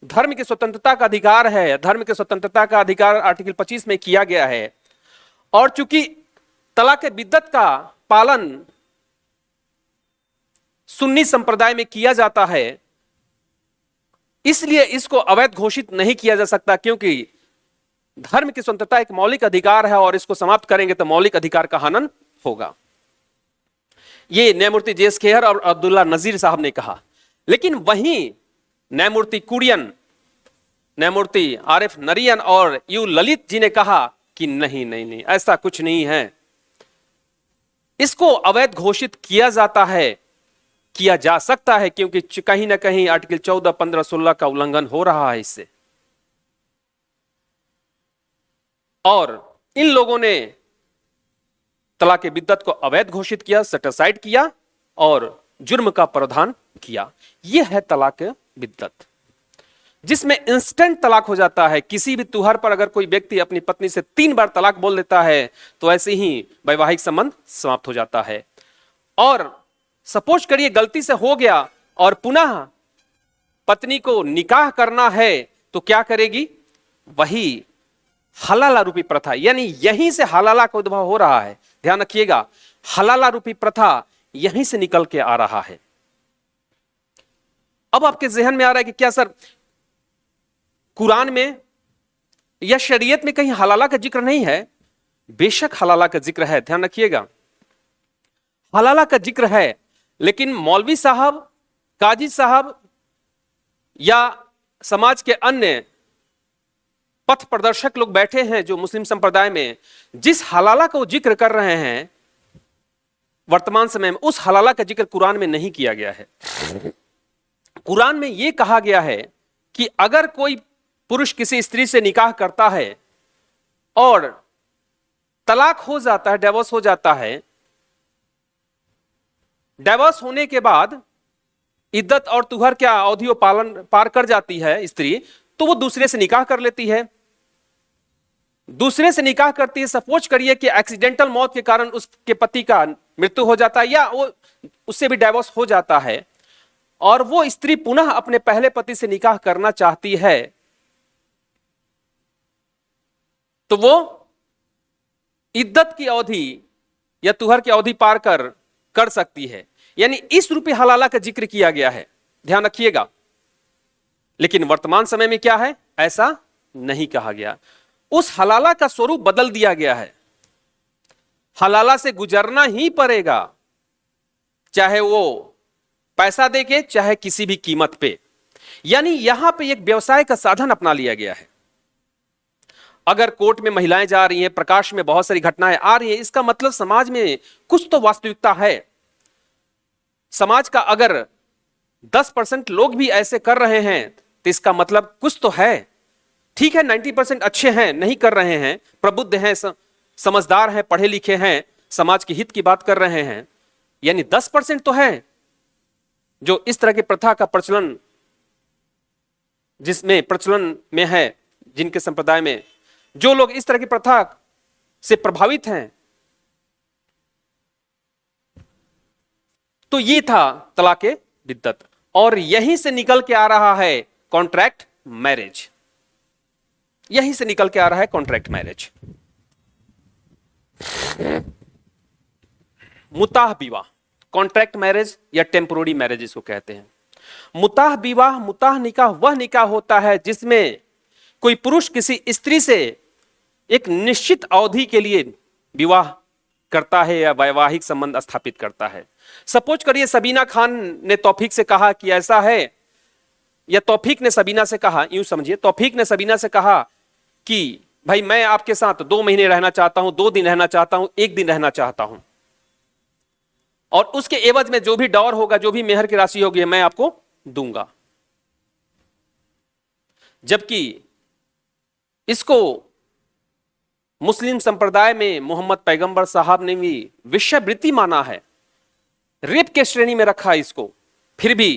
धर्म की स्वतंत्रता का अधिकार है, धर्म की स्वतंत्रता का अधिकार आर्टिकल 25 में किया गया है और चूंकि तलाक बिद्दत का पालन सुन्नी संप्रदाय में किया जाता है, इसलिए इसको अवैध घोषित नहीं किया जा सकता, क्योंकि धर्म की स्वतंत्रता एक मौलिक अधिकार है और इसको समाप्त करेंगे तो मौलिक अधिकार का हनन होगा। ये न्यायमूर्ति J.S. खेहर और अब्दुल्ला नजीर साहब ने कहा। लेकिन वहीं न्यायमूर्ति कुरियन, न्यायमूर्ति R.F. नरियन और U. ललित जी ने कहा कि नहीं नहीं नहीं, ऐसा कुछ नहीं है, इसको अवैध घोषित किया जाता है, किया जा सकता है, क्योंकि कहीं ना कहीं आर्टिकल 14, 15, 16 का उल्लंघन हो रहा है इससे। और इन लोगों ने तलाक बिद्दत को अवैध घोषित किया, सेट असाइड किया और जुर्म का प्रावधान किया। यह है तलाक बिद्दत, जिसमें इंस्टेंट तलाक हो जाता है। किसी भी तुहर पर अगर कोई व्यक्ति अपनी पत्नी से 3 बार तलाक बोल देता है तो ऐसे ही वैवाहिक संबंध समाप्त हो जाता है। और सपोज करिए गलती से हो गया और पुनः पत्नी को निकाह करना है तो क्या करेगी? वही हलाला रूपी प्रथा, यानी यहीं से हलाला का उद्भव हो रहा है। ध्यान रखिएगा, हलाला रूपी प्रथा यहीं से निकल के आ रहा है। अब आपके जहन में आ रहा है कि क्या सर कुरान में या शरीयत में कहीं हलाला का जिक्र नहीं है? बेशक हलाला का जिक्र है, ध्यान रखिएगा, हलाला का जिक्र है। लेकिन मौलवी साहब, काजी साहब या समाज के अन्य पथ प्रदर्शक लोग बैठे हैं जो मुस्लिम संप्रदाय में, जिस हलाला को जिक्र कर रहे हैं वर्तमान समय में, उस हलाला का जिक्र कुरान में नहीं किया गया है। कुरान में यह कहा गया है कि अगर कोई पुरुष किसी स्त्री से निकाह करता है और तलाक हो जाता है, डिवोर्स हो जाता है, डिवोर्स होने के बाद इद्दत और तुहर क्या अवधि पालन पार कर जाती है स्त्री, तो वो दूसरे से निकाह कर लेती है। दूसरे से निकाह करती है, सपोज करिए कि एक्सीडेंटल मौत के कारण उसके पति का मृत्यु हो जाता है या वो उससे भी डिवोर्स हो जाता है और वो स्त्री पुनः अपने पहले पति से निकाह करना चाहती है, तो वो इद्दत की अवधि या तुहर की अवधि पार कर सकती है। यानी इस रूपी हलाला का जिक्र किया गया है। ध्यान रखिएगा। लेकिन वर्तमान समय में क्या है, ऐसा नहीं कहा गया। उस हलाला का स्वरूप बदल दिया गया है। हलाला से गुजरना ही पड़ेगा, चाहे वो पैसा देके चाहे किसी भी कीमत पे। यानी यहां पे एक व्यवसाय का साधन अपना लिया गया है। अगर कोर्ट में महिलाएं जा रही हैं, प्रकाश में बहुत सारी घटनाएं आ रही हैं, इसका मतलब समाज में कुछ तो वास्तविकता है। समाज का अगर 10% लोग भी ऐसे कर रहे हैं तो इसका मतलब कुछ तो है। ठीक है, 90% अच्छे हैं, नहीं कर रहे हैं, प्रबुद्ध हैं, समझदार हैं, पढ़े लिखे हैं, समाज के हित की बात कर रहे हैं, यानी 10% तो है जो इस तरह की प्रथा का प्रचलन, जिसमें प्रचलन में है, जिनके संप्रदाय में जो लोग इस तरह की प्रथा से प्रभावित हैं। तो ये था तलाके बिद्दत, और यहीं से निकल के आ रहा है कॉन्ट्रैक्ट मैरिज। यहीं से निकल के आ रहा है कॉन्ट्रैक्ट मैरिज। मुताह विवाह, कॉन्ट्रैक्ट मैरिज या टेम्पोररी मैरिज इसको कहते हैं। मुताह विवाह, मुताह निकाह वह निकाह होता है जिसमें कोई पुरुष किसी स्त्री से एक निश्चित अवधि के लिए विवाह करता है या वैवाहिक संबंध स्थापित करता है। सपोज करिए सबीना खान ने तौफीक से कहा कि ऐसा है, या तौफीक ने सबीना से कहा, यूं समझिए तौफीक ने सबीना से कहा कि भाई मैं आपके साथ 2 महीने रहना चाहता हूं, 2 दिन रहना चाहता हूं, 1 दिन रहना चाहता हूं, और उसके एवज में जो भी डॉर होगा, जो भी मेहर की राशि होगी, मैं आपको दूंगा। जबकि इसको मुस्लिम संप्रदाय में मोहम्मद पैगंबर साहब ने भी वेश्यावृत्ति माना है, रेप के श्रेणी में रखा इसको। फिर भी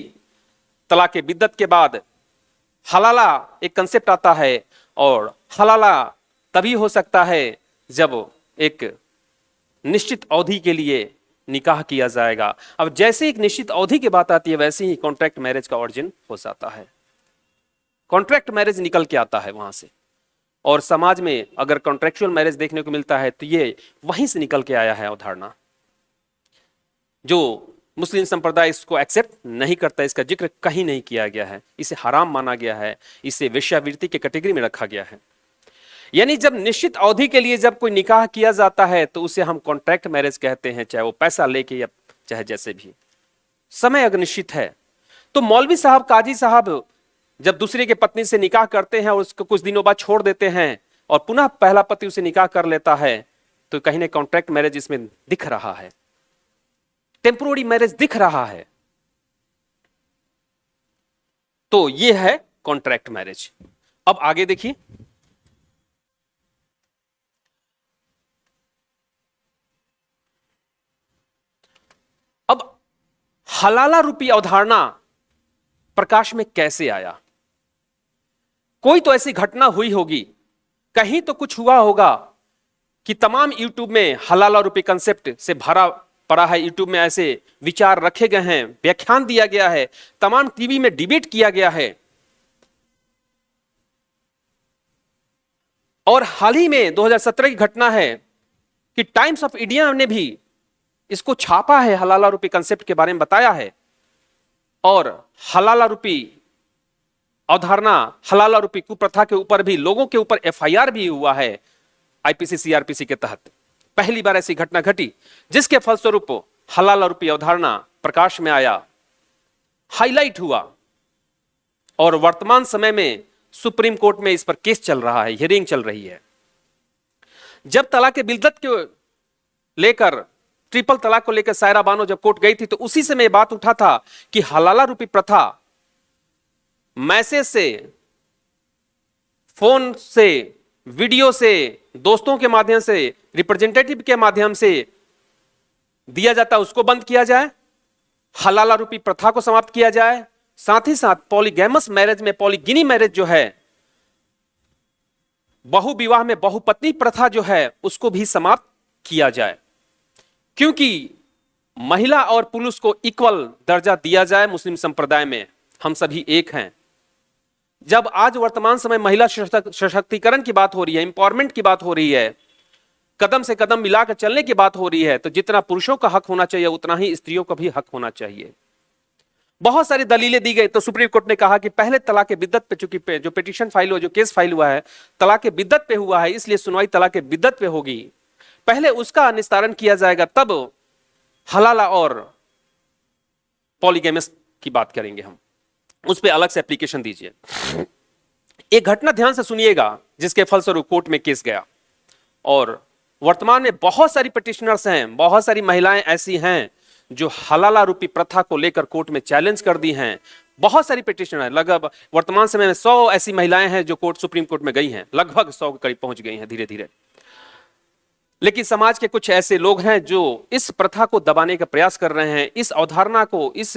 तलाके बिद्दत के बाद हलाला एक कंसेप्ट आता है, और हलाला तभी हो सकता है जब एक निश्चित अवधि के लिए निकाह किया जाएगा। अब जैसे एक निश्चित अवधि की बात आती है, वैसे ही कॉन्ट्रैक्ट मैरिज का ऑरिजिन हो जाता है। कॉन्ट्रैक्ट मैरिज निकल के आता है वहां से, और समाज में अगर कॉन्ट्रैक्चुअल मैरिज देखने को मिलता है तो ये वहीं से निकल के आया है अवधारणा, जो मुस्लिम संप्रदाय इसको एक्सेप्ट नहीं करता। इसका जिक्र कहीं नहीं किया गया है, इसे हराम माना गया है, इसे वेश्यावृत्ति के कैटेगरी में रखा गया है। यानी जब निश्चित अवधि के लिए जब कोई निकाह किया जाता है तो उसे हम कॉन्ट्रैक्ट मैरिज कहते हैं, चाहे वो पैसा लेके या चाहे जैसे भी। समय अगर निश्चित है तो मौलवी साहब, काजी साहब जब दूसरे के पत्नी से निकाह करते हैं और उसको कुछ दिनों बाद छोड़ देते हैं और पुनः पहला पति उसे निकाह कर लेता है, तो कहीं ना कॉन्ट्रैक्ट मैरिज इसमें दिख रहा है, टेम्पोररी मैरिज दिख रहा है। तो यह है कॉन्ट्रैक्ट मैरिज। अब आगे देखिए, अब हलाला रूपी अवधारणा प्रकाश में कैसे आया। कोई तो ऐसी घटना हुई होगी, कहीं तो कुछ हुआ होगा कि तमाम यूट्यूब में हलाला रूपी कंसेप्ट से भरा पड़ा है। यूट्यूब में ऐसे विचार रखे गए हैं, व्याख्यान दिया गया है, तमाम टीवी में डिबेट किया गया है। और हाल ही में 2017 की घटना है कि टाइम्स ऑफ इंडिया ने भी इसको छापा है, हलाला रूपी कंसेप्ट के बारे में बताया है, और हलाला रूपी अवधारणा, हलाला रूपी कुप्रथा के ऊपर भी लोगों के ऊपर एफआईआर भी हुआ है आईपीसी सीआरपीसी के तहत। पहली बार ऐसी घटना घटी जिसके फलस्वरूप हलाला रूपी अवधारणा प्रकाश में आया, हाईलाइट हुआ, और वर्तमान समय में सुप्रीम कोर्ट में इस पर केस चल रहा है, हियरिंग चल रही है। जब तलाक बिद्दत के लेकर, ट्रिपल तलाक को लेकर सायरा बानो जब कोर्ट गई थी, तो उसी समय यह बात उठा था कि हलाला रूपी प्रथा मैसेज से, फोन से, वीडियो से, दोस्तों के माध्यम से, रिप्रेजेंटेटिव के माध्यम से दिया जाता, उसको बंद किया जाए, हलाला रूपी प्रथा को समाप्त किया जाए। साथ ही साथ पॉलीगैमस मैरिज में, पॉलीगिनी मैरिज जो है, बहु विवाह में बहुपत्नी प्रथा जो है, उसको भी समाप्त किया जाए, क्योंकि महिला और पुरुष को इक्वल दर्जा दिया जाए। मुस्लिम संप्रदाय में हम सभी एक हैं। जब आज वर्तमान समय महिला सशक्तिकरण की बात हो रही है, इंपावरमेंट की बात हो रही है, कदम से कदम मिलाकर चलने की बात हो रही है, तो जितना पुरुषों का हक होना चाहिए उतना ही स्त्रियों का भी हक होना चाहिए। बहुत सारी दलीलें दी गई, तो सुप्रीम कोर्ट ने कहा कि पहले तलाक बिद्दत पे, चूंकि जो पिटीशन फाइल हुआ, जो केस फाइल हुआ है तलाक बिद्दत पे हुआ है, इसलिए सुनवाई तलाक बिद्दत पे होगी, पहले उसका निस्तारण किया जाएगा, तब हलाला और पॉलीगैमस की बात करेंगे हम, उस पर अलग से एप्लीकेशन दीजिए। एक घटना ध्यान से सुनिएगा जिसके फलस्वरूप कोर्ट में केस गया, और वर्तमान में बहुत सारी पिटिशनर्स हैं, बहुत सारी महिलाएं ऐसी हैं जो हलाला रूपी प्रथा को लेकर कोर्ट में चैलेंज कर दी हैं। बहुत सारी पिटिशन है, लगभग वर्तमान समय में 100 ऐसी महिलाएं हैं जो सुप्रीम कोर्ट में गई हैं, लगभग 100 के करीब पहुंच गई हैं धीरे धीरे। लेकिन समाज के कुछ ऐसे लोग हैं जो इस प्रथा को दबाने का प्रयास कर रहे हैं, इस अवधारणा को, इस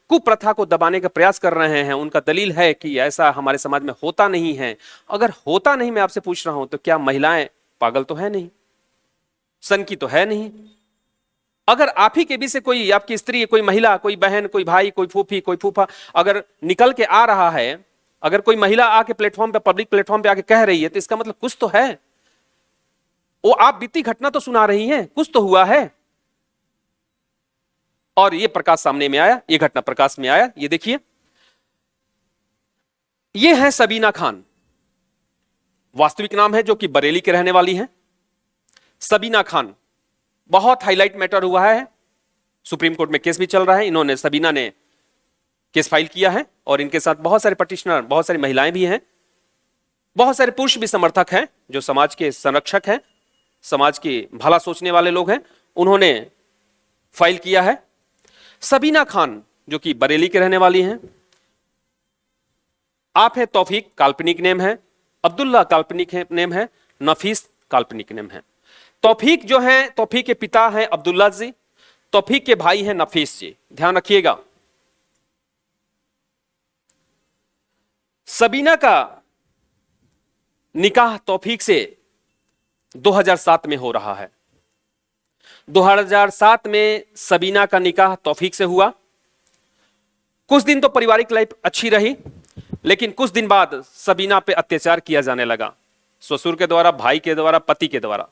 कुप्रथा को दबाने का प्रयास कर रहे हैं। उनका दलील है कि ऐसा हमारे समाज में होता नहीं है। अगर होता नहीं, मैं आपसे पूछ रहा हूं, तो क्या महिलाएं पागल तो है नहीं, सनकी तो है नहीं? अगर आप ही के बीच से कोई, आपकी स्त्री, कोई महिला, कोई बहन, कोई भाई, कोई फूफी, कोई फूफा अगर निकल के आ रहा है, अगर कोई महिला आके प्लेटफॉर्म पे, पब्लिक प्लेटफॉर्म पे आके कह रही है, तो इसका मतलब कुछ तो है। वो आप बीती घटना तो सुना रही हैं, कुछ तो हुआ है। और ये प्रकाश सामने में आया, ये घटना प्रकाश में आया। ये देखिए, ये है सबीना खान, वास्तविक नाम है, जो कि बरेली के रहने वाली हैं। सबीना खान बहुत हाईलाइट मैटर हुआ है, सुप्रीम कोर्ट में केस भी चल रहा है। इन्होंने, सबीना ने केस फाइल किया है, और इनके साथ बहुत सारे पटिशनर, बहुत सारी महिलाएं भी हैं, बहुत सारे पुरुष भी समर्थक हैं जो समाज के संरक्षक हैं, समाज की भला सोचने वाले लोग हैं। उन्होंने फाइल किया है। सबीना खान जो कि बरेली के रहने वाली हैं। आप है तौफीक, काल्पनिक नेम है। अब्दुल्ला काल्पनिक नेम है। नफीस काल्पनिक नेम है। तौफीक जो है, तौफीक के पिता हैं अब्दुल्ला जी, तौफीक के भाई हैं नफीस जी। ध्यान रखिएगा, सबीना का निकाह तौफीक से 2007 में हो रहा है। 2007 में सबीना का निकाह तौफीक से हुआ। कुछ दिन तो पारिवारिक लाइफ अच्छी रही, लेकिन कुछ दिन बाद सबीना पे अत्याचार किया जाने लगा, ससुर के द्वारा, भाई के द्वारा, पति के द्वारा।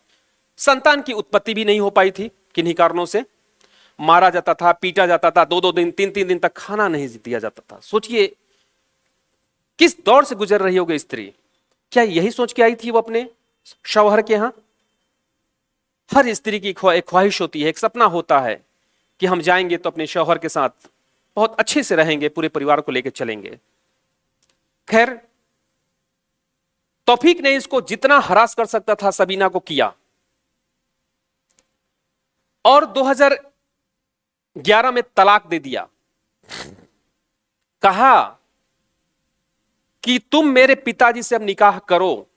संतान की उत्पत्ति भी नहीं हो पाई थी, किन्हीं कारणों से मारा जाता था, पीटा जाता था, 2-2 दिन, 3-3 दिन तक खाना नहीं दिया जाता था। सोचिए किस दौर से गुजर रही होगी स्त्री। क्या यही सोच के आई थी वो अपने शौहर के यहां? हर स्त्री की एक ख्वाहिश होती है, एक सपना होता है कि हम जाएंगे तो अपने शौहर के साथ बहुत अच्छे से रहेंगे, पूरे परिवार को लेकर चलेंगे। खैर, तौफीक ने इसको जितना हरास कर सकता था सबीना को किया, और 2011 में तलाक दे दिया। कहा कि तुम मेरे पिताजी से अब निकाह करो,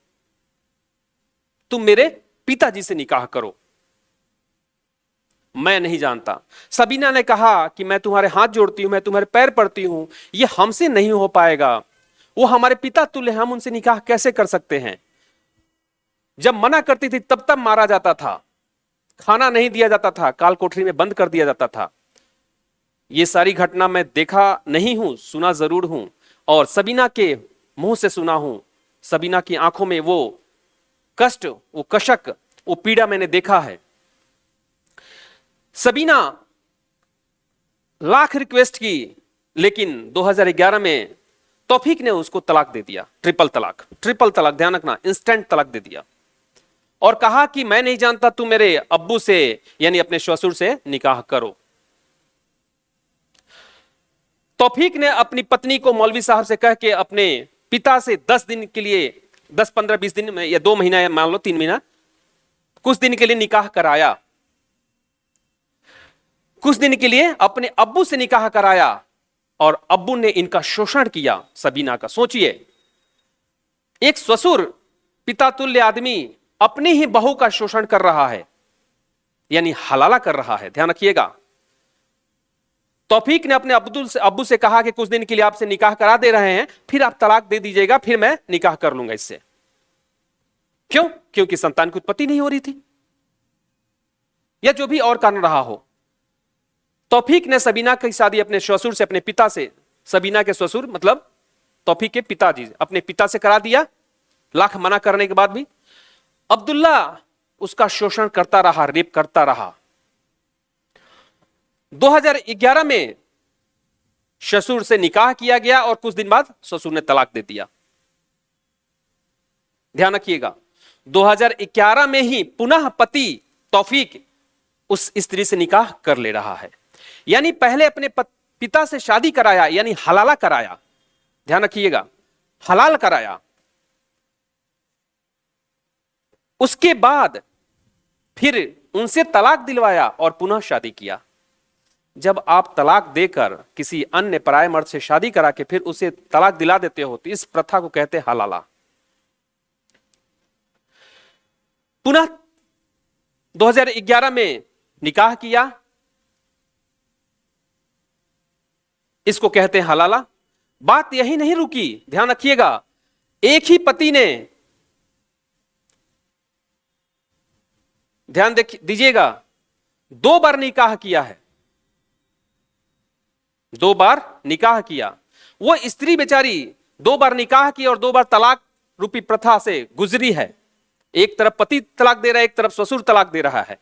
तुम मेरे पिताजी से निकाह करो, मैं नहीं जानता। सबीना ने कहा कि मैं तुम्हारे हाथ जोड़ती हूं, मैं तुम्हारे पैर पड़ती हूं, ये हमसे नहीं हो पाएगा। वो हमारे पिता तुल्य, हम उनसे निकाह कैसे कर सकते हैं? जब मना करती थी तब तब मारा जाता था, खाना नहीं दिया जाता था, काल कोठरी में बंद कर दिया जाता था। ये सारी घटना मैं देखा नहीं हूं, सुना जरूर हूं, और सबीना के मुंह से सुना हूं। सबीना की आंखों में वो कष्ट, वो कशक, वो पीड़ा मैंने देखा है। सबीना लाख रिक्वेस्ट की, लेकिन 2011 में तौफीक ने उसको तलाक दे दिया। ट्रिपल तलाक, ध्यान रखना, इंस्टेंट तलाक दे दिया, और कहा कि मैं नहीं जानता, तू मेरे अब्बू से, यानी अपने ससुर से निकाह करो। तौफीक ने अपनी पत्नी को मौलवी साहब से कह के अपने पिता से 10 दिन के लिए, 10, 15, 20 दिन में, या 2 महीना, या मान लो 3 महीना, कुछ दिन के लिए निकाह कराया। कुछ दिन के लिए अपने अब्बू से निकाह कराया, और अब्बू ने इनका शोषण किया सबीना का। सोचिए, एक ससुर, पिता तुल्य आदमी अपनी ही बहू का शोषण कर रहा है, यानी हलाला कर रहा है। ध्यान रखिएगा। तौफीक ने अपने अब्बू से कहा कि कुछ दिन के लिए आपसे निकाह करा दे रहे हैं, फिर आप तलाक दे दीजिएगा, फिर मैं निकाह कर लूंगा इससे। क्यों? क्योंकि संतान की उत्पत्ति नहीं हो रही थी, या जो भी और कारण रहा हो। तौफीक ने सबीना की शादी अपने ससुर से, अपने पिता से, सबीना के ससुर मतलब तौफीक के पिताजी, अपने पिता से करा दिया, लाख मना करने के बाद भी। अब्दुल्ला उसका शोषण करता रहा, रेप करता रहा। 2011 में ससुर से निकाह किया गया और कुछ दिन बाद ससुर ने तलाक दे दिया। ध्यान रखिएगा, 2011 में ही पुनः पति तौफीक उस स्त्री से निकाह कर ले रहा है। यानी पहले अपने पिता से शादी कराया, यानी हलाला कराया। ध्यान रखिएगा, हलाल कराया, उसके बाद फिर उनसे तलाक दिलवाया और पुनः शादी किया। जब आप तलाक देकर किसी अन्य पराये मर्द से शादी करा के फिर उसे तलाक दिला देते हो तो इस प्रथा को कहते हैं हलाला। पुनः 2011 में निकाह किया, इसको कहते हैं हलाला। बात यही नहीं रुकी, ध्यान रखिएगा, एक ही पति ने, ध्यान दीजिएगा, 2 बार निकाह किया है, 2 बार निकाह किया। वो स्त्री बेचारी 2 बार निकाह की और 2 बार तलाक रूपी प्रथा से गुजरी है। एक तरफ पति तलाक दे रहा है, एक तरफ ससुर तलाक दे रहा है,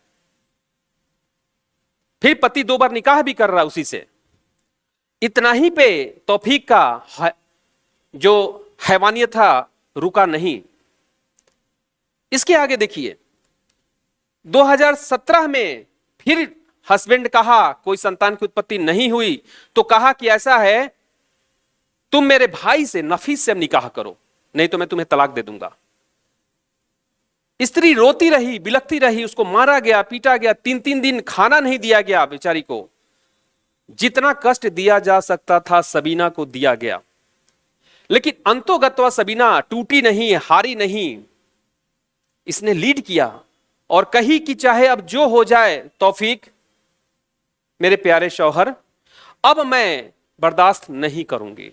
फिर पति 2 बार निकाह भी कर रहा है उसी से। इतना ही पे तौफीक का जो हैवानियत था रुका नहीं। इसके आगे देखिए, 2017 में फिर हस्बैंड कहा कोई संतान की उत्पत्ति नहीं हुई तो कहा कि ऐसा है, तुम मेरे भाई से नफीस से निकाह करो, नहीं तो मैं तुम्हें तलाक दे दूंगा। स्त्री रोती रही, बिलखती रही, उसको मारा गया, पीटा गया, 3-3 दिन खाना नहीं दिया गया बेचारी को। जितना कष्ट दिया जा सकता था सबीना को दिया गया, लेकिन अंतोगत्वा सबीना टूटी नहीं, हारी नहीं, इसने लीड किया और कही कि चाहे अब जो हो जाए तौफीक मेरे प्यारे शौहर, अब मैं बर्दाश्त नहीं करूंगी,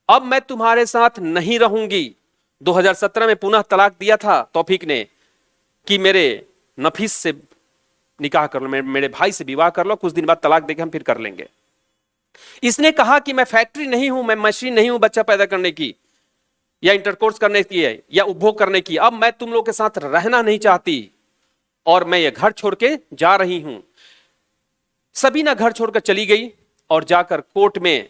अब मैं तुम्हारे साथ नहीं रहूंगी। 2017 में पुनः तलाक दिया था तौफीक ने कि मेरे नफीस से निकाह कर लो, मेरे भाई से विवाह कर लो, कुछ दिन बाद तलाक देके हम फिर कर लेंगे। इसने कहा कि मैं फैक्ट्री नहीं हूं, मैं मशीन नहीं हूं बच्चा पैदा करने की या इंटरकोर्स करने की है या उपभोग करने की, अब मैं तुम लोग के साथ रहना नहीं चाहती और मैं ये घर छोड़ के जा रही हूं। सबीना घर छोड़कर चली गई और जाकर कोर्ट में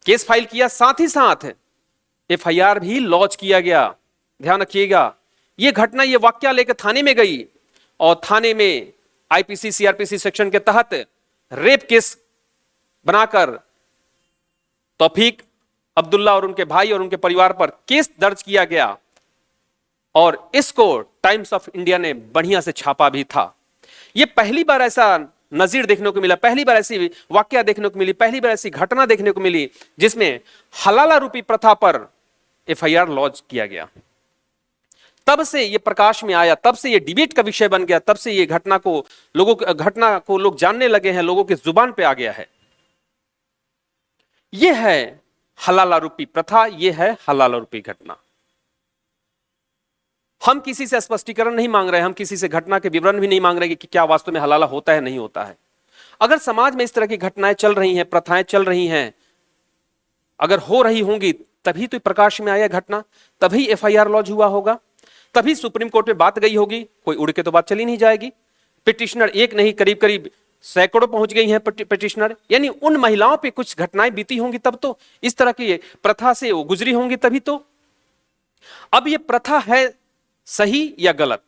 केस फाइल किया, साथ ही साथ एफआईआर भी लॉन्च किया गया। ध्यान रखिएगा, यह घटना, यह वाकया लेकर थाने में गई और थाने में आईपीसी सीआरपीसी सेक्शन के तहत रेप केस बनाकर तौफीक, अब्दुल्ला और उनके भाई और उनके परिवार पर केस दर्ज किया गया और इसको टाइम्स ऑफ इंडिया ने बढ़िया से छापा भी था। यह पहली बार ऐसा नजीर देखने को मिला, पहली बार ऐसी वाकया देखने को मिली, पहली बार ऐसी घटना देखने को मिली जिसमें हलाला रूपी प्रथा पर एफआईआर लॉन्च किया गया। तब से यह प्रकाश में आया, तब से यह डिबेट का विषय बन गया, तब से यह घटना को लोग जानने लगे हैं, लोगों की जुबान पे आ गया है। यह है हलाला रूपी प्रथा, यह है हलाला रूपी घटना। हम किसी से स्पष्टीकरण नहीं मांग रहे, हम किसी से घटना के विवरण भी नहीं मांग रहे कि क्या वास्तव में हलाला होता है नहीं होता है। अगर समाज में इस तरह की घटनाएं चल रही हैं, प्रथाएं चल रही हैं, अगर हो रही होंगी तभी तो प्रकाश में आया घटना, तभी एफआईआर लॉन्च हुआ होगा, तभी सुप्रीम कोर्ट में बात गई होगी। कोई उड़ के तो बात चली नहीं जाएगी। पिटिशनर एक नहीं, करीब करीब सैकड़ों पहुंच गई हैं पिटिशनर, यानी उन महिलाओं पे कुछ घटनाएं बीती होंगी, तब तो इस तरह की प्रथा से वो गुजरी होंगी, तभी तो। अब ये प्रथा है सही या गलत,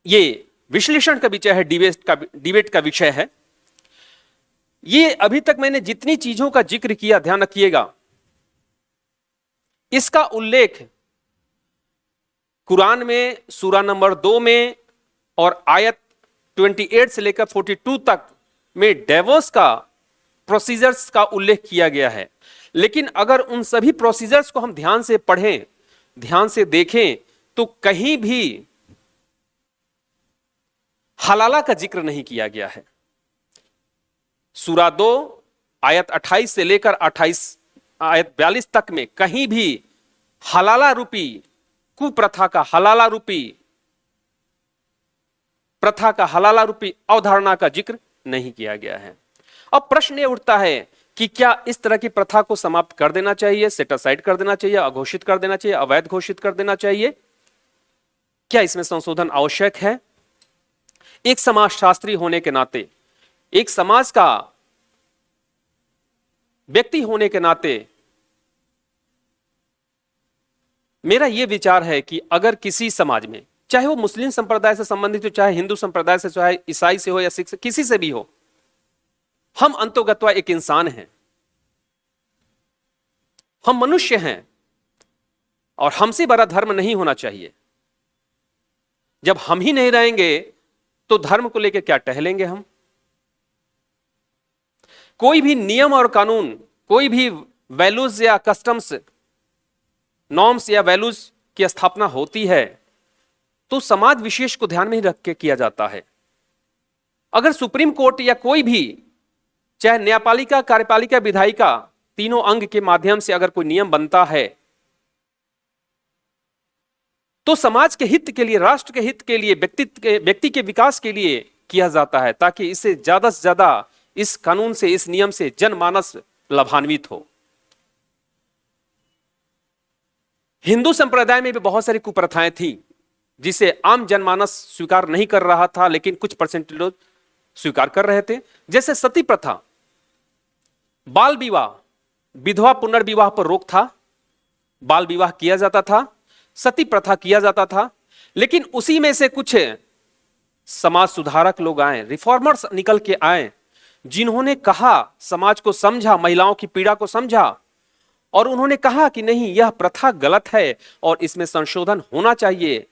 ये विश्लेषण का विषय है, डिबेट का विषय है। ये अभी तक मैंने जितनी चीजों का जिक्र किया, ध्यान रखिएगा, इसका उल्लेख कुरान में सूरा नंबर 2 में और आयत 28 से लेकर 42 तक में डिवोर्स का प्रोसीजर्स का उल्लेख किया गया है। लेकिन अगर उन सभी प्रोसीजर्स को हम ध्यान से पढ़ें, ध्यान से देखें, तो कहीं भी हलाला का जिक्र नहीं किया गया है। सूरा 2 आयत 28 से लेकर आयत 42 तक में कहीं भी हलाला रूपी कुप्रथा का, हलाला रूपी प्रथा का, हलाला रूपी अवधारणा का जिक्र नहीं किया गया है। अब प्रश्न यह उठता है कि क्या इस तरह की प्रथा को समाप्त कर देना चाहिए, सेट असाइड कर देना चाहिए, अघोषित कर देना चाहिए, अवैध घोषित कर देना चाहिए? क्या इसमें संशोधन आवश्यक है? एक समाजशास्त्री होने के नाते एक समाज का व्यक्ति होने के नाते मेरा यह विचार है कि अगर किसी समाज में, चाहे वो मुस्लिम संप्रदाय से संबंधित हो, चाहे हिंदू संप्रदाय से, चाहे ईसाई से हो या सिख से, किसी से भी हो, हम अंतोगत्वा एक इंसान हैं, हम मनुष्य हैं और हमसे बड़ा धर्म नहीं होना चाहिए। जब हम ही नहीं रहेंगे तो धर्म को लेकर क्या टहलेंगे हम? कोई भी नियम और कानून, कोई भी वैल्यूज या कस्टम्स, नॉर्म्स या वैल्यूज की स्थापना होती है तो समाज विशेष को ध्यान में ही रख के किया जाता है। अगर सुप्रीम कोर्ट या कोई भी, चाहे न्यायपालिका, कार्यपालिका, विधायिका, तीनों अंग के माध्यम से अगर कोई नियम बनता है तो समाज के हित के लिए, राष्ट्र के हित के लिए, व्यक्ति के विकास के लिए किया जाता है, ताकि इससे ज्यादा से ज्यादा इस कानून से, इस नियम से जनमानस लाभान्वित हो। हिंदू संप्रदाय में भी बहुत सारी कुप्रथाएं थी जिसे आम जनमानस स्वीकार नहीं कर रहा था, लेकिन कुछ परसेंट लोग स्वीकार कर रहे थे। जैसे सती प्रथा, बाल विवाह, विधवा पुनर्विवाह पर रोक था, बाल विवाह किया जाता था, सती प्रथा किया जाता था। लेकिन उसी में से कुछ समाज सुधारक लोग आए, रिफॉर्मर्स निकल के आए, जिन्होंने कहा, समाज को समझा, महिलाओं की पीड़ा को समझा और उन्होंने कहा कि नहीं, यह प्रथा गलत है और इसमें संशोधन होना चाहिए।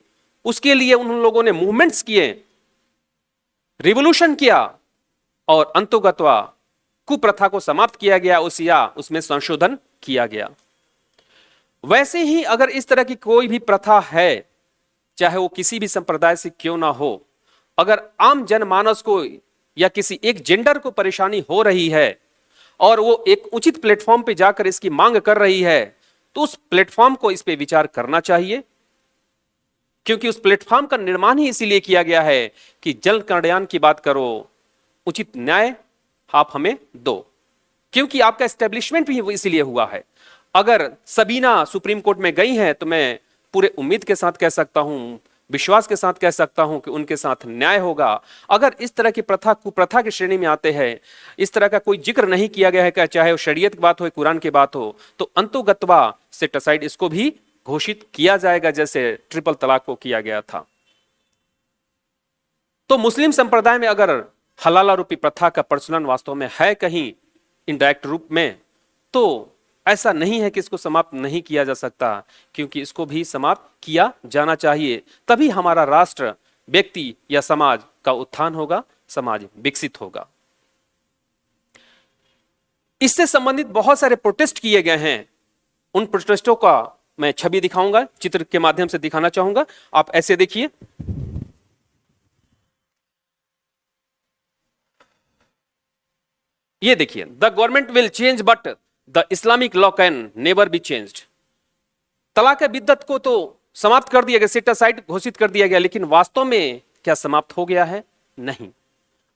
उसके लिए उन लोगों ने मूवमेंट्स किए, रिवॉल्यूशन किया और अंतोगत्वा कुप्रथा को समाप्त किया गया, उसमें संशोधन किया गया। वैसे ही अगर इस तरह की कोई भी प्रथा है, चाहे वो किसी भी संप्रदाय से क्यों ना हो, अगर आम जनमानस को या किसी एक जेंडर को परेशानी हो रही है और वो एक उचित प्लेटफॉर्म पे जाकर इसकी मांग कर रही है, तो उस प्लेटफॉर्म को इस पे विचार करना चाहिए, क्योंकि उस प्लेटफॉर्म का निर्माण ही इसीलिए किया गया है कि जन कल्याण की बात करो, उचित न्याय आप हमें दो, क्योंकि आपका एस्टेब्लिशमेंट भी इसीलिए हुआ है। अगर सबीना सुप्रीम कोर्ट में गई हैं तो मैं पूरे उम्मीद के साथ कह सकता हूं, विश्वास के साथ कह सकता हूं कि उनके साथ न्याय होगा। अगर इस तरह की प्रथा कुप्रथा की श्रेणी में आते हैं, इस तरह का कोई जिक्र नहीं किया गया है, चाहे वो शरीयत की बात हो, कुरान की बात हो, तो अंतोगत्वा सेट असाइड इसको भी घोषित किया जाएगा, जैसे ट्रिपल तलाक को किया गया था। तो मुस्लिम संप्रदाय में अगर हलाला रूपी प्रथा का प्रचलन वास्तव में है कहीं इनडायरेक्ट रूप में, तो ऐसा नहीं है कि इसको समाप्त नहीं किया जा सकता, क्योंकि इसको भी समाप्त किया जाना चाहिए। तभी हमारा राष्ट्र, व्यक्ति या समाज का उत्थान होगा, समाज विकसित होगा। इससे संबंधित बहुत सारे प्रोटेस्ट किए गए हैं। उन प्रोटेस्टों का मैं छवि दिखाऊंगा, चित्र के माध्यम से दिखाना चाहूंगा। आप ऐसे देखिए, ये देखिए, the government will change but the Islamic law can never be changed. तलाक बिद्दत को तो समाप्त कर दिया गया, सेट असाइड घोषित कर दिया गया, लेकिन वास्तव में क्या समाप्त हो गया है? नहीं,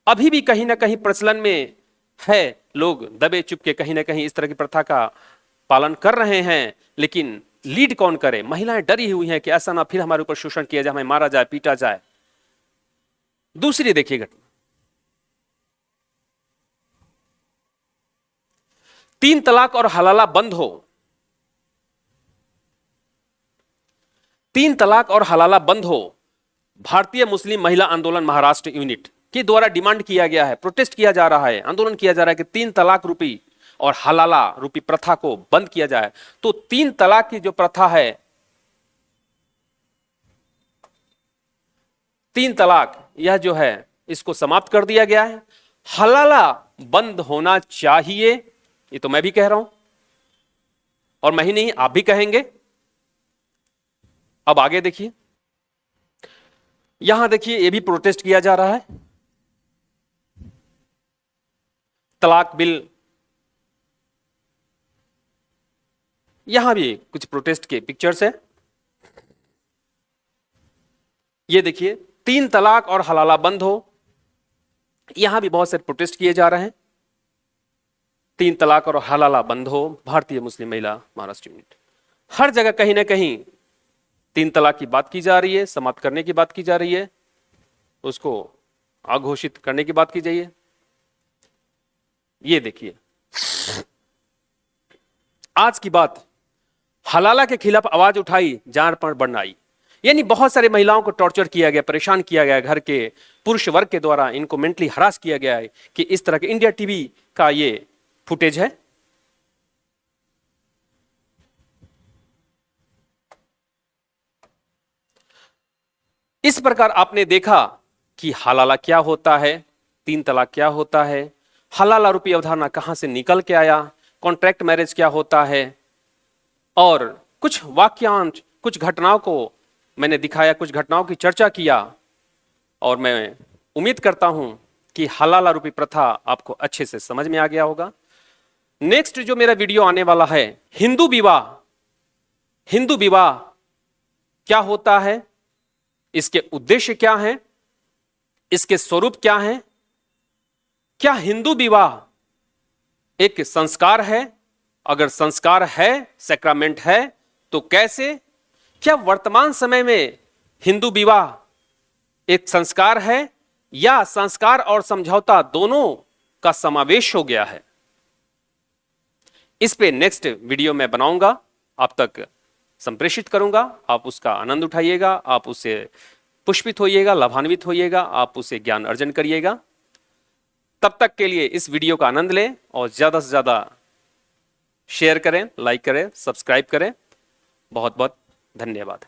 अभी भी कहीं ना कहीं प्रचलन में है। लोग दबे चुपके कहीं ना कहीं इस तरह की प्रथा का पालन कर रहे हैं, लेकिन लीड कौन करे? महिलाएं डरी हुई हैं कि ऐसा ना फिर हमारे ऊपर शोषण किया जाए, हमें मारा जाए, पीटा जाए। दूसरी देखिए घटना, 3 तलाक और हलाला बंद हो। 3 तलाक और हलाला बंद हो, भारतीय मुस्लिम महिला आंदोलन महाराष्ट्र यूनिट के द्वारा डिमांड किया गया है, प्रोटेस्ट किया जा रहा है, आंदोलन किया जा रहा है कि 3 तलाक रूपी और हलाला रूपी प्रथा को बंद किया जाए। तो 3 तलाक की जो प्रथा है, 3 तलाक यह जो है इसको समाप्त कर दिया गया है। हलाला बंद होना चाहिए, ये तो मैं भी कह रहा हूं, और मैं ही नहीं, आप भी कहेंगे। अब आगे देखिए, यहां देखिए, ये भी प्रोटेस्ट किया जा रहा है। तलाक बिल, यहां भी कुछ प्रोटेस्ट के पिक्चर्स है। ये देखिए, 3 तलाक और हलाला बंद हो, यहां भी बहुत सारे प्रोटेस्ट किए जा रहे हैं। 3 तलाक और हलाला बंद हो, भारतीय मुस्लिम महिला महाराष्ट्र यूनिट। हर जगह कहीं ना कहीं 3 तलाक की बात की जा रही है, समाप्त करने की बात की जा रही है, उसको अघोषित करने की बात की जाइए। ये देखिए, आज की बात, हलाला के खिलाफ आवाज उठाई, जान पर बनाई। यानी बहुत सारे महिलाओं को टॉर्चर किया गया, परेशान किया गया, घर के पुरुष वर्ग के द्वारा इनको मेंटली हरास किया गया है। कि इस तरह के इंडिया टीवी का ये फुटेज है। इस प्रकार आपने देखा कि हलाला क्या होता है, 3 तलाक क्या होता है, हलाला रूपी अवधारणा कहां से निकल के आया, कॉन्ट्रैक्ट मैरिज क्या होता है, और कुछ वाक्यांश, कुछ घटनाओं को मैंने दिखाया, कुछ घटनाओं की चर्चा किया। और मैं उम्मीद करता हूं कि हलाला रूपी प्रथा आपको अच्छे से समझ में आ गया होगा। नेक्स्ट जो मेरा वीडियो आने वाला है, हिंदू विवाह। हिंदू विवाह क्या होता है, इसके उद्देश्य क्या हैं, इसके स्वरूप क्या हैं, क्या हिंदू विवाह एक संस्कार है, अगर संस्कार है, सैक्रामेंट है, तो कैसे, क्या वर्तमान समय में हिंदू विवाह एक संस्कार है या संस्कार और समझौता दोनों का समावेश हो गया है। इस पे नेक्स्ट वीडियो में बनाऊंगा, आप तक संप्रेषित करूंगा। आप उसका आनंद उठाइएगा, आप उससे पुष्पित होइएगा, लाभान्वित होइएगा, आप उसे ज्ञान अर्जन करिएगा। तब तक के लिए इस वीडियो का आनंद लें और ज्यादा से ज्यादा शेयर करें, लाइक करें, सब्सक्राइब करें। बहुत बहुत धन्यवाद।